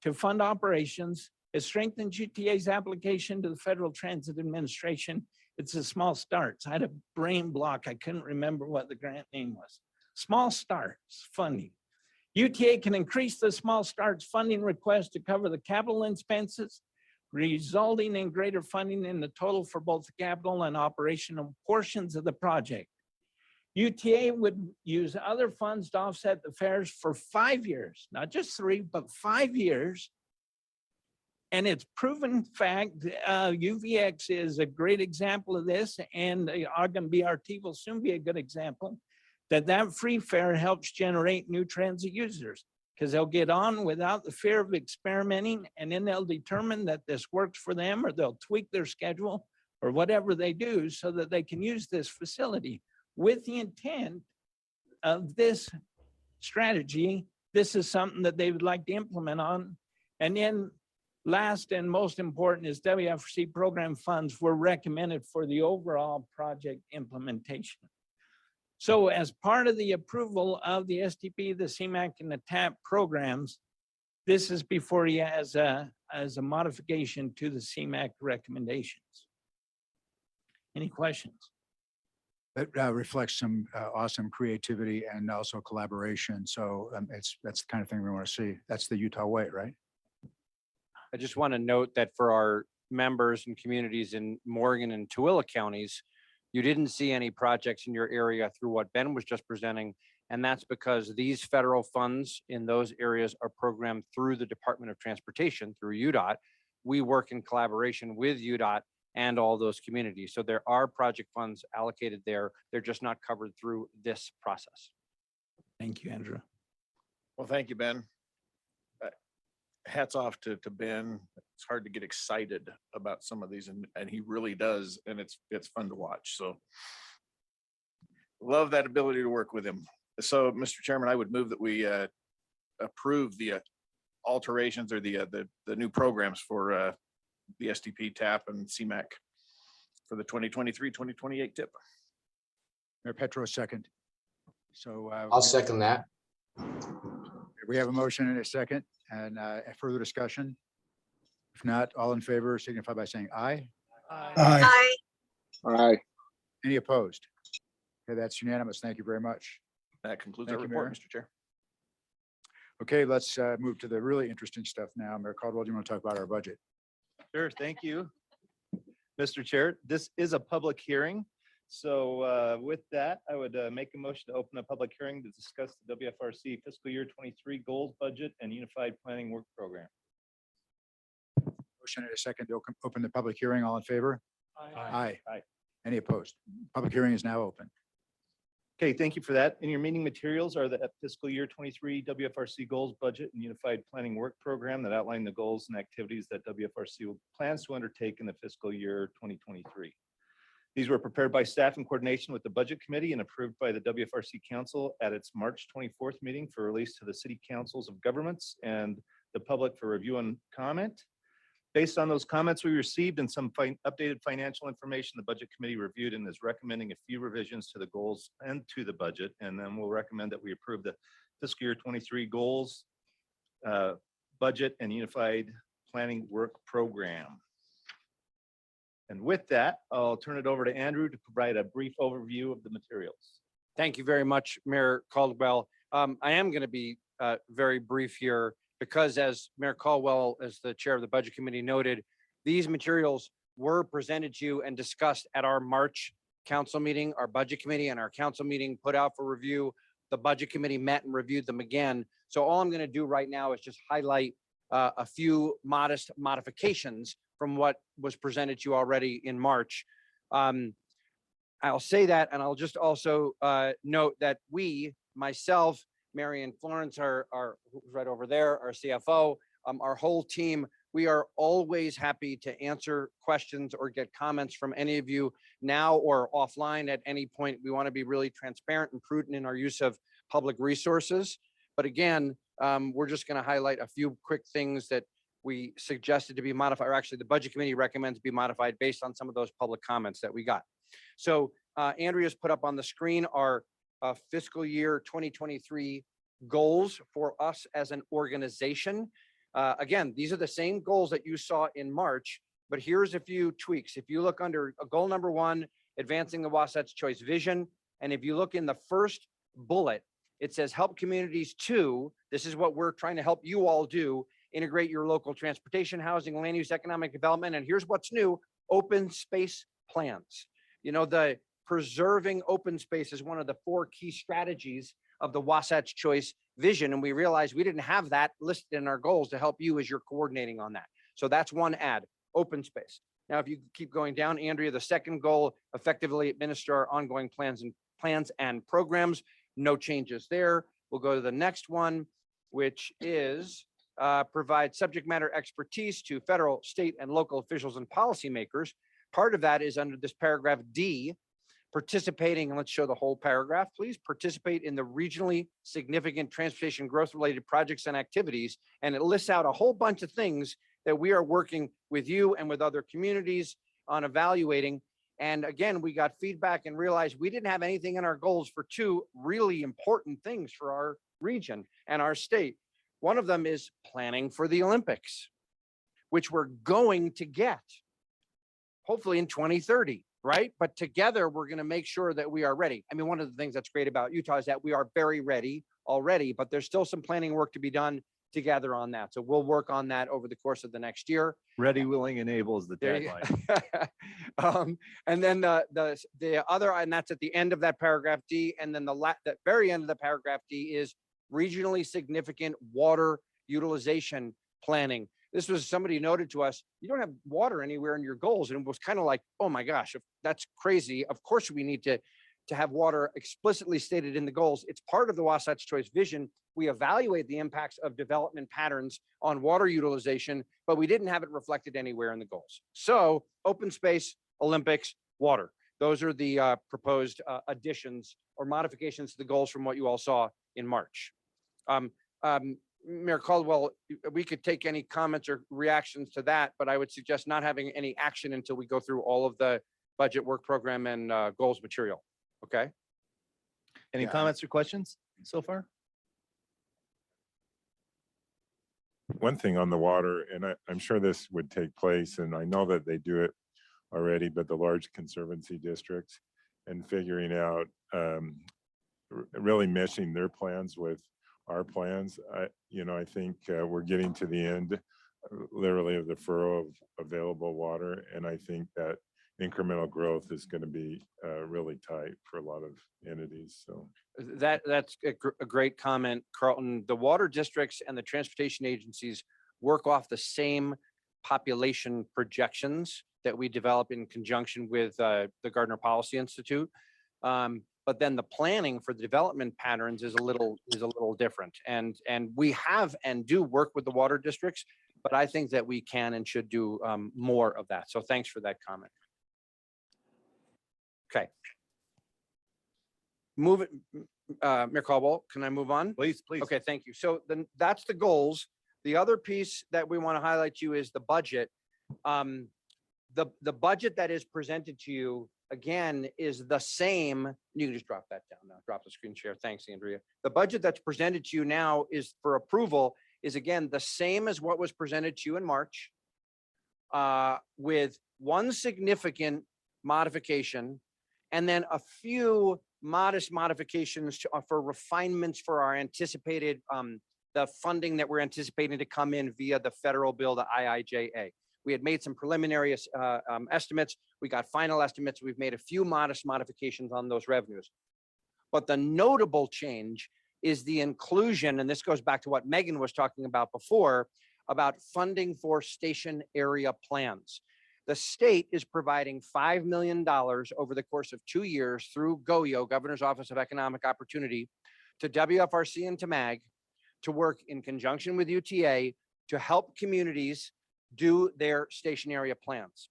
to fund operations, it strengthens UTA's application to the Federal Transit Administration. It's a small starts. I had a brain block. I couldn't remember what the grant name was. Small starts funding. UTA can increase the small starts funding request to cover the capital expenses, resulting in greater funding in the total for both the capital and operational portions of the project. UTA would use other funds to offset the fares for 5 years, not just 3, but 5 years. And it's proven fact, UVX is a great example of this, and Ogden BRT will soon be a good example, that free fare helps generate new transit users because they'll get on without the fear of experimenting, and then they'll determine that this works for them, or they'll tweak their schedule or whatever they do so that they can use this facility. With the intent of this strategy, this is something that they would like to implement on. And then last and most important is WFRC program funds were recommended for the overall project implementation. So as part of the approval of the STP, the CMAQ, and the TAP programs, this is before you as a modification to the CMAQ recommendations. Any questions? That reflects some awesome creativity and also collaboration. So that's the kind of thing we want to see. That's the Utah way, right? I just want to note that for our members and communities in Morgan and Tooele counties, you didn't see any projects in your area through what Ben was just presenting. And that's because these federal funds in those areas are programmed through the Department of Transportation, through Udot. We work in collaboration with Udot and all those communities. So there are project funds allocated there. They're just not covered through this process. Thank you, Andrew. Well, thank you, Ben. Hats off to Ben. It's hard to get excited about some of these, and he really does, and it's fun to watch. So love that ability to work with him. So, Mr. Chairman, I would move that we approve the alterations or the new programs for the STP, TAP, and CMAQ for the 2023-2028 TIP. Mayor Petro, second. So I'll second that. We have a motion and a second, and further discussion. If not, all in favor signify by saying aye. Aye. Aye. Any opposed? Okay, that's unanimous. Thank you very much. That concludes Thank our you, report, Mayor. Mr. Chair. Okay, let's move to the really interesting stuff now. Mayor Caldwell, do you want to talk about our budget? Sure, thank you, Mr. Chair. This is a public hearing. So with that, I would make a motion to open a public hearing to discuss the WFRC fiscal year 23 goals, budget, and unified planning work program. Motion and a second to open the public hearing. All in favor? Aye. Aye. Any opposed? Public hearing is now open. Okay, thank you for that. In your meeting materials are the fiscal year 23 WFRC goals, budget, and unified planning work program that outline the goals and activities that WFRC plans to undertake in the fiscal year 2023. These were prepared by staff in coordination with the Budget Committee and approved by the WFRC Council at its March 24th meeting for release to the City Councils of Governments and the public for review and comment. Based on those comments we received and some updated financial information, the Budget Committee reviewed and is recommending a few revisions to the goals and to the budget. And then we'll recommend that we approve the fiscal year 23 goals, budget, and unified planning work program. And with that, I'll turn it over to Andrew to provide a brief overview of the materials. Thank you very much, Mayor Caldwell. I am going to be very brief here because as Mayor Caldwell, as the chair of the Budget Committee noted, these materials were presented to you and discussed at our March council meeting, our Budget Committee and our council meeting put out for review. The Budget Committee met and reviewed them again. So all I'm going to do right now is just highlight a few modest modifications from what was presented to you already in March. I'll say that, and I'll just also note that we, myself, Mary and Florence are right over there, our CFO, our whole team, we are always happy to answer questions or get comments from any of you now or offline at any point. We want to be really transparent and prudent in our use of public resources. But again, we're just going to highlight a few quick things that we suggested to be modified, or actually the Budget Committee recommends be modified based on some of those public comments that we got. So Andrea's put up on the screen our fiscal year 2023 goals for us as an organization. Again, these are the same goals that you saw in March, but here's a few tweaks. If you look under goal number 1, advancing the Wasatch Choice vision, and if you look in the first bullet, it says help communities to, this is what we're trying to help you all do, integrate your local transportation, housing, land use, economic development, and here's what's new, open space plans. You know, the preserving open space is one of the 4 key strategies of the Wasatch Choice vision. And we realized we didn't have that listed in our goals to help you as you're coordinating on that. So that's one add, open space. Now, if you keep going down, Andrea, the second goal, effectively administer our ongoing plans and programs. No changes there. We'll go to the next one, which is provide subject matter expertise to federal, state, and local officials and policymakers. Part of that is under this paragraph D, participating, and let's show the whole paragraph, please. Participate in the regionally significant transportation growth related projects and activities. And it lists out a whole bunch of things that we are working with you and with other communities on evaluating. And again, we got feedback and realized we didn't have anything in our goals for 2 really important things for our region and our state. One of them is planning for the Olympics, which we're going to get hopefully in 2030, right? But together we're going to make sure that we are ready. I mean, one of the things that's great about Utah is that we are very ready already, but there's still some planning work to be done together on that. So we'll work on that over the course of the next year. Ready, willing, and able is the There you tagline. And then the other, and that's at the end of that paragraph D. And then the very end of the paragraph D is regionally significant water utilization planning. This was somebody noted to us, you don't have water anywhere in your goals. And it was kind of like, oh my gosh, if that's crazy. Of course we need to have water explicitly stated in the goals. It's part of the Wasatch Choice vision. We evaluate the impacts of development patterns on water utilization, but we didn't have it reflected anywhere in the goals. So open space, Olympics, water. Those are the proposed additions or modifications to the goals from what you all saw in March. Mayor Caldwell, we could take any comments or reactions to that, but I would suggest not having any action until we go through all of the budget work program and goals material. Okay. Any comments or questions so far? One thing on the water, and I'm sure this would take place, and I know that they do it already, but the large conservancy districts and figuring out really meshing their plans with our plans. I think we're getting to the end literally of the furrow of available water. And I think that incremental growth is going to be really tight for a lot of entities. So that's a great comment, Carlton. The water districts and the transportation agencies work off the same population projections that we develop in conjunction with the Gardner Policy Institute. But then the planning for the development patterns is a little different. And we have and do work with the water districts, but I think that we can and should do more of that. So thanks for that comment. Okay. Move it, Mayor Caldwell, can I move on? Please, please. Okay, thank you. So then that's the goals. The other piece that we want to highlight to you is the budget. The budget that is presented to you, again, is the same. You can just drop that down now, drop the screen share. Thanks, Andrea. The budget that's presented to you now is for approval is again, the same as what was presented to you in March, with one significant modification and then a few modest modifications for refinements for our anticipated, the funding that we're anticipating to come in via the federal bill, the IIJA. We had made some preliminary estimates. We got final estimates. We've made a few modest modifications on those revenues. But the notable change is the inclusion, and this goes back to what Megan was talking about before, about funding for station area plans. The state is providing $5 million over the course of 2 years through GOEO, Governor's Office of Economic Opportunity, to WFRC and to MAG to work in conjunction with UTA to help communities do their station area plans.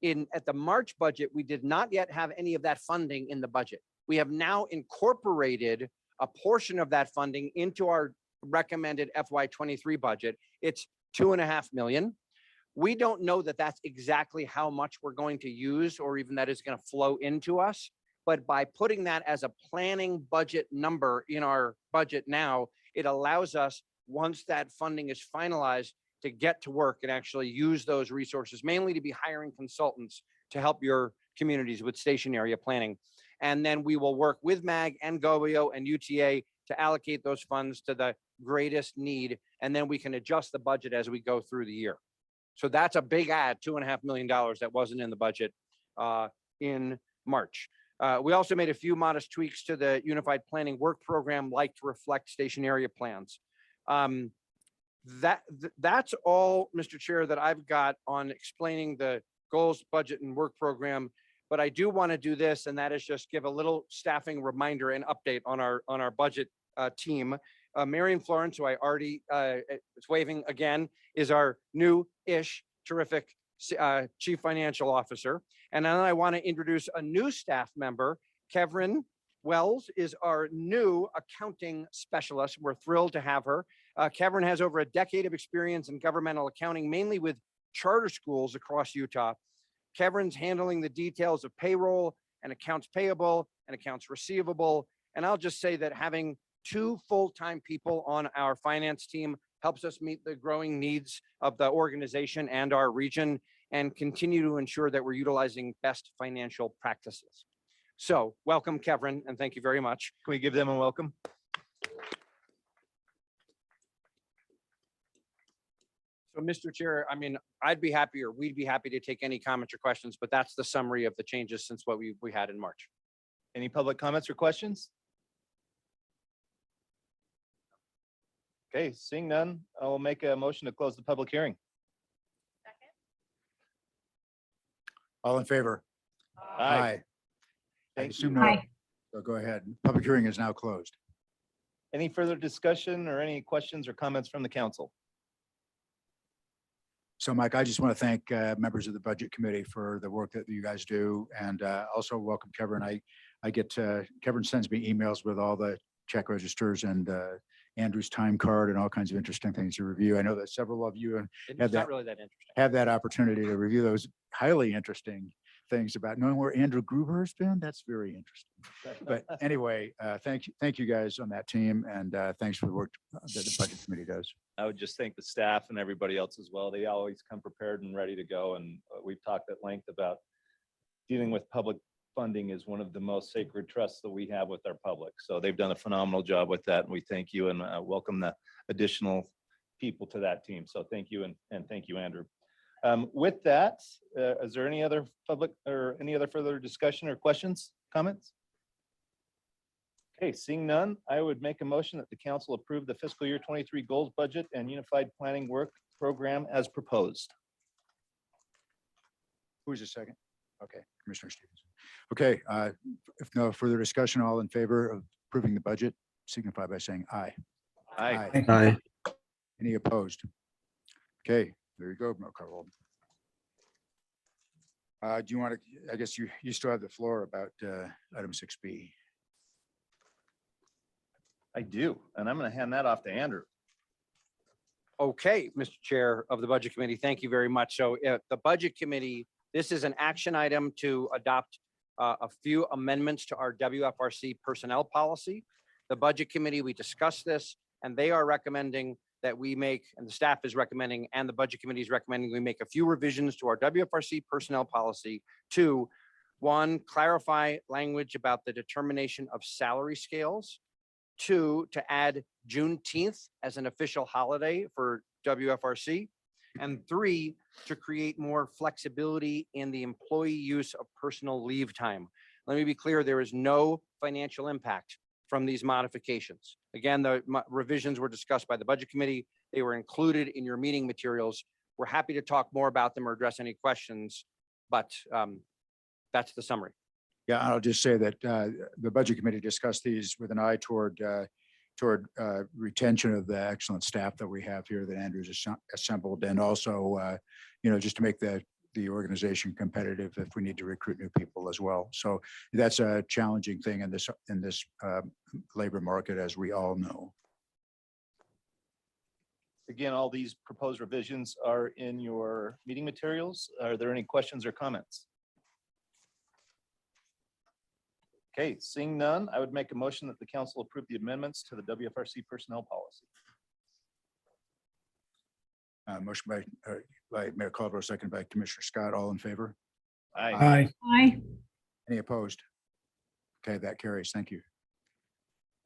At the March budget, we did not yet have any of that funding in the budget. We have now incorporated a portion of that funding into our recommended FY23 budget. It's $2.5 million. We don't know that that's exactly how much we're going to use or even that is going to flow into us. But by putting that as a planning budget number in our budget now, it allows us, once that funding is finalized, to get to work and actually use those resources, mainly to be hiring consultants to help your communities with station area planning. And then we will work with MAG and GOEO and UTA to allocate those funds to the greatest need. And then we can adjust the budget as we go through the year. So that's a big add, $2.5 million that wasn't in the budget in March. We also made a few modest tweaks to the Unified Planning Work Program, like to reflect station area plans. That's all, Mr. Chair, that I've got on explaining the goals, budget, and work program. But I do want to do this, and that is just give a little staffing reminder and update on our budget team. Marion Florence, who I already was waving again, is our new-ish terrific Chief Financial Officer. And then I want to introduce a new staff member. Kevin Wells is our new accounting specialist. We're thrilled to have her. Kevin has over a decade of experience in governmental accounting, mainly with charter schools across Utah. Kevin's handling the details of payroll and accounts payable and accounts receivable. And I'll just say that having 2 full-time people on our finance team helps us meet the growing needs of the organization and our region and continue to ensure that we're utilizing best financial practices. So welcome, Kevin, and thank you very much. Can we give them a welcome? So, Mr. Chair, I mean, I'd be happy, or we'd be happy to take any comments or questions, but that's the summary of the changes since what we had in March. Any public comments or questions? Okay, seeing none, I will make a motion to close the public hearing. All in favor? I Thank assume you. no. So go ahead. Public hearing is now closed. Any further discussion or any questions or comments from the council? So Mike, I just want to thank members of the Budget Committee for the work that you guys do, and also welcome Kevin. I get Kevin sends me emails with all the check registers and Andrew's time card and all kinds of interesting things to review. I know that several of you It's not really that interesting. have that opportunity to review those highly interesting things about knowing where Andrew Gruber has been. That's very interesting. But anyway, thank you guys on that team, and thanks for the work that the Budget Committee does. I would just thank the staff and everybody else as well. They always come prepared and ready to go. And we've talked at length about dealing with public funding is one of the most sacred trusts that we have with our public. So they've done a phenomenal job with that. And we thank you and welcome the additional people to that team. So thank you. And thank you, Andrew. With that, is there any other public or any other further discussion or questions, comments? Okay, seeing none, I would make a motion that the council approve the fiscal year 23 goals budget and unified planning work program as proposed. Who's the second? Okay, Commissioner Stevenson. Okay, if no further discussion, all in favor of approving the budget, signify by saying aye. Aye. Aye. Any opposed? Okay, there you go, Carl. Do you want to, I guess you still have the floor about item 6B. I do, and I'm going to hand that off to Andrew. Okay, Mr. Chair of the Budget Committee, thank you very much. So the Budget Committee, this is an action item to adopt a few amendments to our WFRC personnel policy. The Budget Committee, we discussed this, and they are recommending that we make, and the staff is recommending, and the Budget Committee is recommending we make a few revisions to our WFRC personnel policy to, 1, clarify language about the determination of salary scales. 2, to add Juneteenth as an official holiday for WFRC. And 3, to create more flexibility in the employee use of personal leave time. Let me be clear, there is no financial impact from these modifications. Again, the revisions were discussed by the Budget Committee. They were included in your meeting materials. We're happy to talk more about them or address any questions, but that's the summary. Yeah, I'll just say that the Budget Committee discussed these with an eye toward retention of the excellent staff that we have here that Andrew's assembled, and also, just to make the organization competitive if we need to recruit new people as well. So that's a challenging thing in this labor market, as we all know. Again, all these proposed revisions are in your meeting materials. Are there any questions or comments? Okay, seeing none, I would make a motion that the council approve the amendments to the WFRC personnel policy. Motion by Mayor Caldwell, second by Commissioner Scott. All in favor? Aye. Aye. Any opposed? Okay, that carries. Thank you.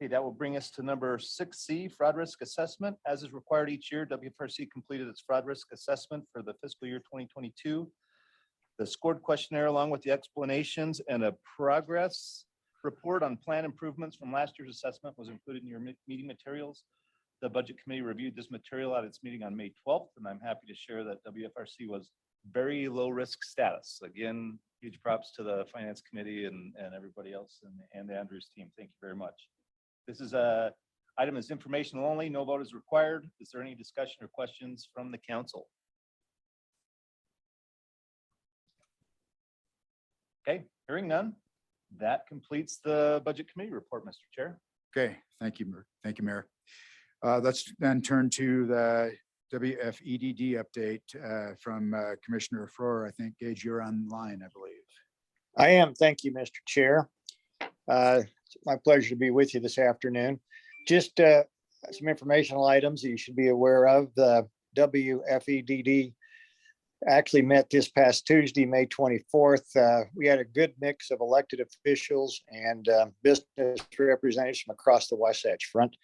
Okay, that will bring us to number 6C, fraud risk assessment. As is required each year, WFRC completed its fraud risk assessment for the fiscal year 2022. the scored questionnaire along with the explanations and a progress report on plan improvements from last year's assessment was included in your meeting materials. The Budget Committee reviewed this material at its meeting on May 12th, and I'm happy to share that WFRC was very low risk status. Again, huge props to the Finance Committee and everybody else and Andrew's team. Thank you very much. This is a item is informational only. No vote is required. Is there any discussion or questions from the council? Okay, hearing none. That completes the Budget Committee report, Mr. Chair. Okay, thank you, Thank you, Mayor. Let's then turn to the WFEDD update from Commissioner Froer. I think, Gage, you're online, I believe. I am. Thank you, Mr. Chair. It's my pleasure to be with you this afternoon. Just some informational items that you should be aware of. The WFEDD actually met this past Tuesday, May 24th. We had a good mix of elected officials and business representatives from across the Wasatch Front.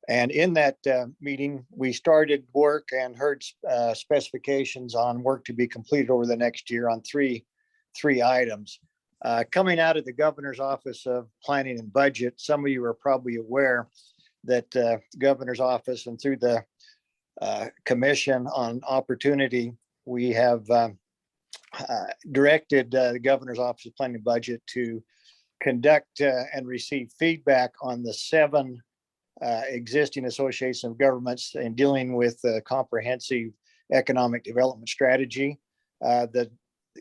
And in that meeting, we started work and heard specifications on work to be completed over the next year on three items. Coming out of the Governor's Office of Planning and Budget, some of you are probably aware that the Governor's Office and through the Commission on Opportunity, we have directed the Governor's Office of Planning and Budget to conduct and receive feedback on the 7 existing associations of governments in dealing with a comprehensive economic development strategy. The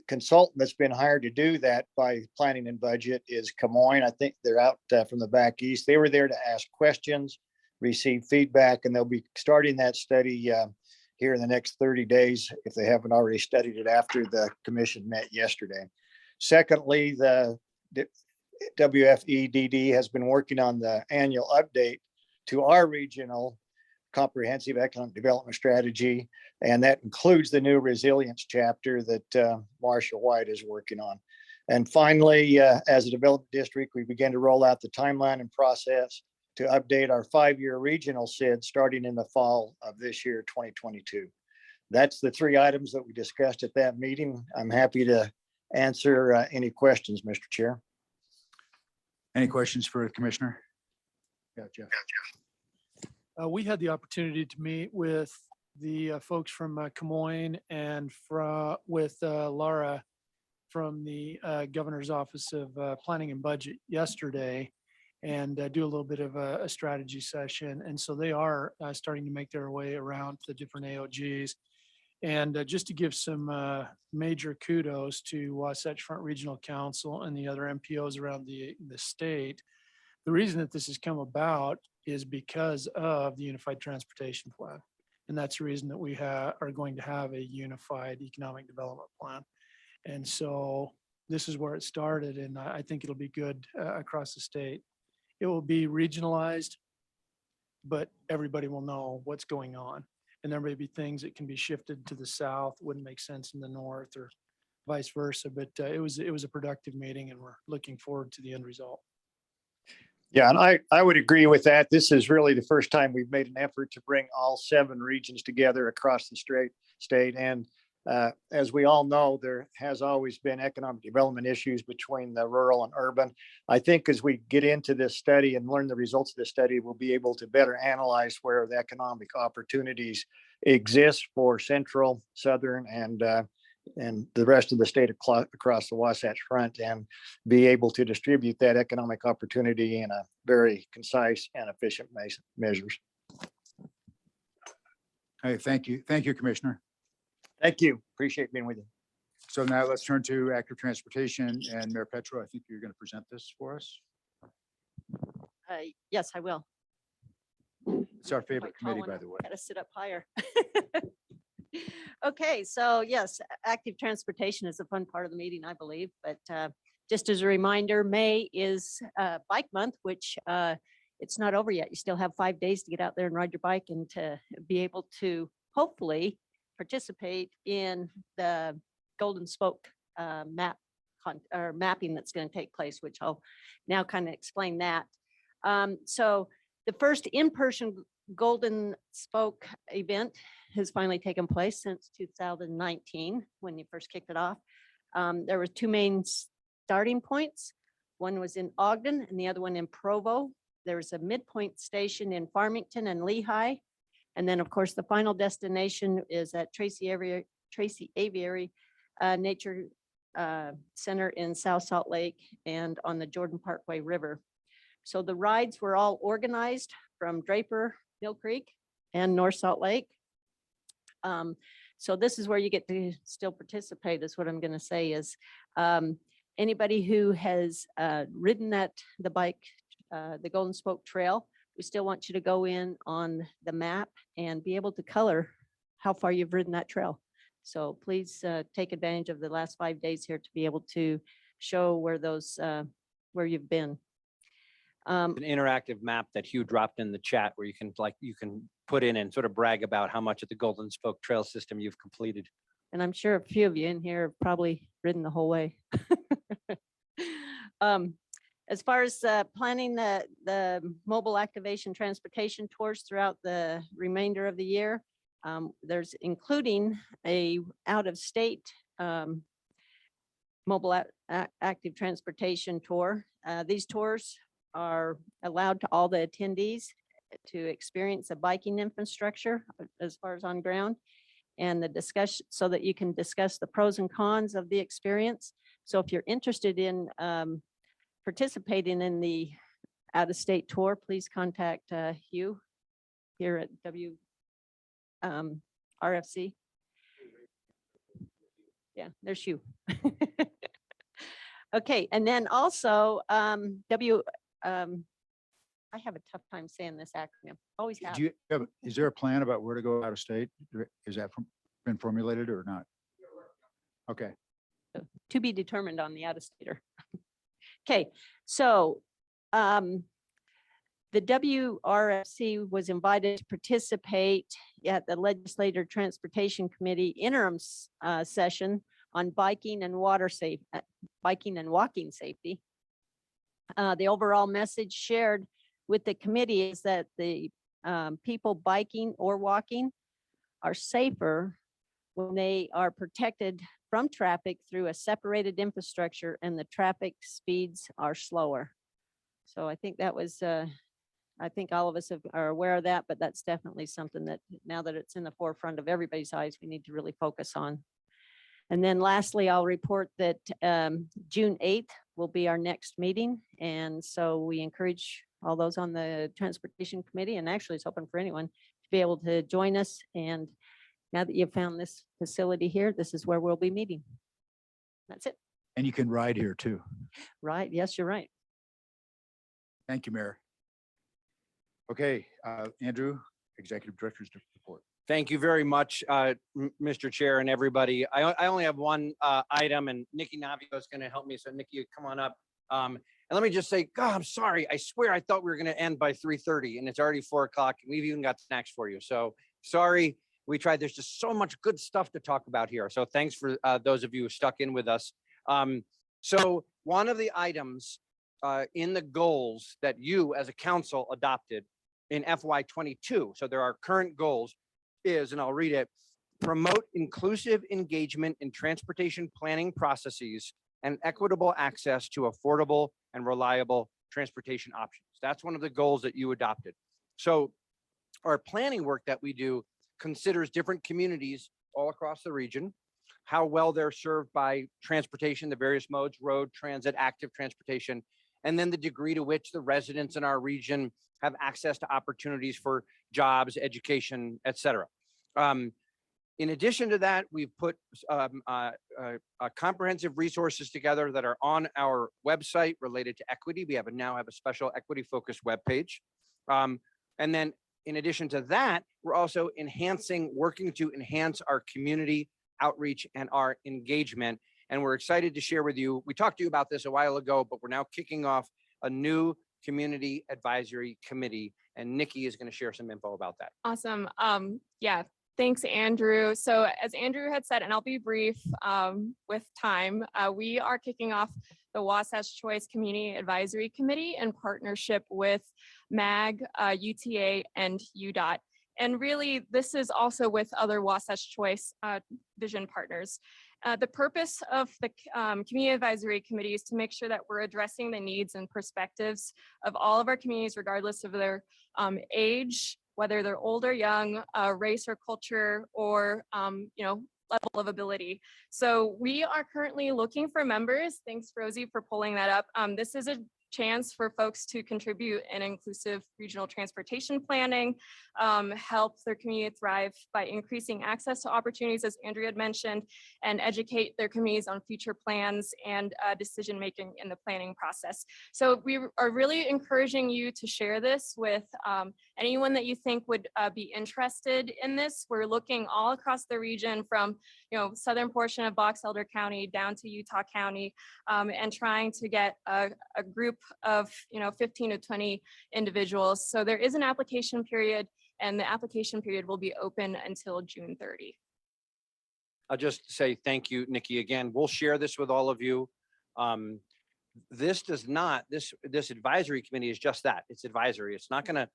consultant that's been hired to do that by Planning and Budget is Camoin. I think they're out from the back east. They were there to ask questions, receive feedback, and they'll be starting that study here in the next 30 days if they haven't already studied it after the commission met yesterday. Secondly, the WFEDD has been working on the annual update to our regional comprehensive economic development strategy, and that includes the new resilience chapter that Marshall White is working on. And finally, as a development district, we began to roll out the timeline and process to update our 5-year regional SID starting in the fall of this year, 2022. That's the 3 items that we discussed at that meeting. I'm happy to answer any questions, Mr. Chair. Any questions for the Commissioner? Yeah, Jeff. We had the opportunity to meet with the folks from Camoin and with Laura from the Governor's Office of Planning and Budget yesterday, and do a little bit of a strategy session. And so they are starting to make their way around the different AOGs. And just to give some major kudos to Wasatch Front Regional Council and the other MPOs around the state, the reason that this has come about is because of the Unified Transportation Plan. And that's the reason that we are going to have a unified economic development plan. And so this is where it started, and I think it'll be good across the state. It will be regionalized, but everybody will know what's going on. And there may be things that can be shifted to the south, wouldn't make sense in the north, or vice versa. But it was a productive meeting, and we're looking forward to the end result. Yeah, and I would agree with that. This is really the first time we've made an effort to bring all 7 regions together across the state. And as we all know, there has always been economic development issues between the rural and urban. I think as we get into this study and learn the results of this study, we'll be able to better analyze where the economic opportunities exist for central, southern, and the rest of the state across the Wasatch Front, and be able to distribute that economic opportunity in a very concise and efficient measures. Hey, thank you. Thank you, Commissioner. Thank you. Appreciate being with you. So now let's turn to active transportation, and Mayor Petro, I think you're going to present this for us. Yes, I will. It's our favorite committee, by the way. Got to sit up higher. Okay, so yes, active transportation is a fun part of the meeting, I believe. But just as a reminder, May is Bike Month, which it's not over yet. You still have 5 days to get out there and ride your bike and to be able to hopefully participate in the Golden Spoke mapping that's going to take place, which I'll now kind of explain that. So the first in-person Golden Spoke event has finally taken place since 2019 when you first kicked it off. There were two main starting points. One was in Ogden and the other one in Provo. There was a midpoint station in Farmington and Lehigh. And then, of course, the final destination is at Tracy Aviary Nature Center in South Salt Lake and on the Jordan Parkway River. So the rides were all organized from Draper, Mill Creek, and North Salt Lake. So this is where you get to still participate, is what I'm going to say is anybody who has ridden the bike, the Golden Spoke Trail, we still want you to go in on the map and be able to color how far you've ridden that trail. So please take advantage of the last 5 days here to be able to show where those where you've been. An interactive map that Hugh dropped in the chat where you can put in and sort of brag about how much of the Golden Spoke Trail system you've completed. And I'm sure a few of you in here have probably ridden the whole way. As far as planning the mobile activation transportation tours throughout the remainder of the year, there's including a out-of-state mobile active transportation tour. These tours are allowed to all the attendees to experience a biking infrastructure as far as on ground and the discussion so that you can discuss the pros and cons of the experience. So if you're interested in participating in the out-of-state tour, please contact Hugh here at WFRC. Yeah, there's Hugh. Okay, and then also I have a tough time saying this acronym. Always have. Is there a plan about where to go out of state? Is that been formulated or not? Okay. To be determined on the out-of-stater. Okay, so the WRFC was invited to participate at the Legislative Transportation Committee interim session on biking and biking and walking safety. The overall message shared with the committee is that the people biking or walking are safer when they are protected from traffic through a separated infrastructure and the traffic speeds are slower. So I think that was, I think all of us are aware of that, but that's definitely something that now that it's in the forefront of everybody's eyes, we need to really focus on. And then lastly, I'll report that June 8th will be our next meeting. And so we encourage all those on the Transportation Committee, and actually it's open for anyone, to be able to join us. And now that you've found this facility here, this is where we'll be meeting. That's it. And you can ride here too. Right. Yes, you're right. Thank you, Mayor. Okay, Andrew, Executive Director's report. Thank you very much, Mr. Chair and everybody. I only have one item, and Nikki Navio is going to help me. So Nikki, come on up. And let me just say, God, I'm sorry. I swear I thought we were going to end by 3:30 and it's already 4 o'clock. We've even got snacks for you. So sorry, we tried. There's just so much good stuff to talk about here. So thanks for those of you who stuck in with us. So one of the items in the goals that you as a council adopted in FY22, so there are current goals, is, and I'll read it, promote inclusive engagement in transportation planning processes and equitable access to affordable and reliable transportation options. That's one of the goals that you adopted. So our planning work that we do considers different communities all across the region, how well they're served by transportation, the various modes, road, transit, active transportation, and then the degree to which the residents in our region have access to opportunities for jobs, education, et cetera. In addition to that, we've put comprehensive resources together that are on our website related to equity. We now have a special equity-focused webpage. And then in addition to that, we're also working to enhance our community outreach and our engagement. And we're excited to share with you, we talked to you about this a while ago, but we're now kicking off a new community advisory committee. And Nikki is going to share some info about that. Awesome. Yeah, thanks, Andrew. So as Andrew had said, and I'll be brief with time, we are kicking off the Wasatch Choice Community Advisory Committee in partnership with MAG, UTA, and Udot. And really, this is also with other Wasatch Choice vision partners. The purpose of the Community Advisory Committee is to make sure that we're addressing the needs and perspectives of all of our communities, regardless of their age, whether they're old or young, race or culture, or level of ability. So we are currently looking for members. Thanks, Rosie, for pulling that up. This is a chance for folks to contribute in inclusive regional transportation planning, help their community thrive by increasing access to opportunities, as Andrea had mentioned, and educate their communities on future plans and decision-making in the planning process. So we are really encouraging you to share this with anyone that you think would be interested in this. We're looking all across the region from, southern portion of Box Elder County down to Utah County, and trying to get a group of 15 to 20 individuals. So there is an application period, and the application period will be open until June 30. I'll just say thank you, Nikki. Again, we'll share this with all of you. This advisory committee is just that. It's advisory. It's not going to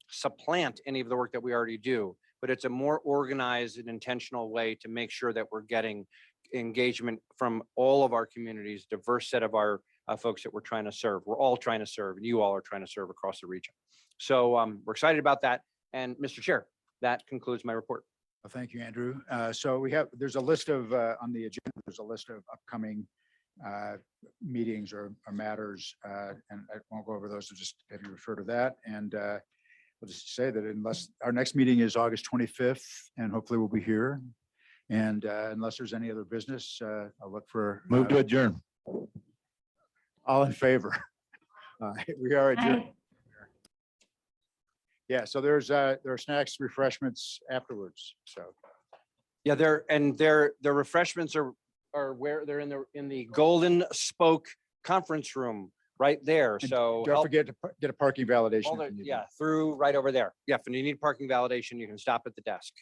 supplant any of the work that we already do, but it's a more organized and intentional way to make sure that we're getting engagement from all of our communities, diverse set of our folks that we're trying to serve. We're all trying to serve, and you all are trying to serve across the region. So we're excited about that. And Mr. Chair, that concludes my report. Well, thank you, Andrew. So there's a list of, on the agenda, there's a list of upcoming meetings or matters, and I won't go over those, so just maybe refer to that. And we'll just say that unless our next meeting is August 25th, and hopefully we'll be here. And unless there's any other business, I'll look for. Move to adjourn. All in favor? We are adjourned. Yeah, so there are snacks, refreshments afterwards. So Yeah, their refreshments are where they're in the Golden Spoke conference room right there. So don't forget to get a parking validation. through right over there. Yeah, if you need parking validation, you can stop at the desk.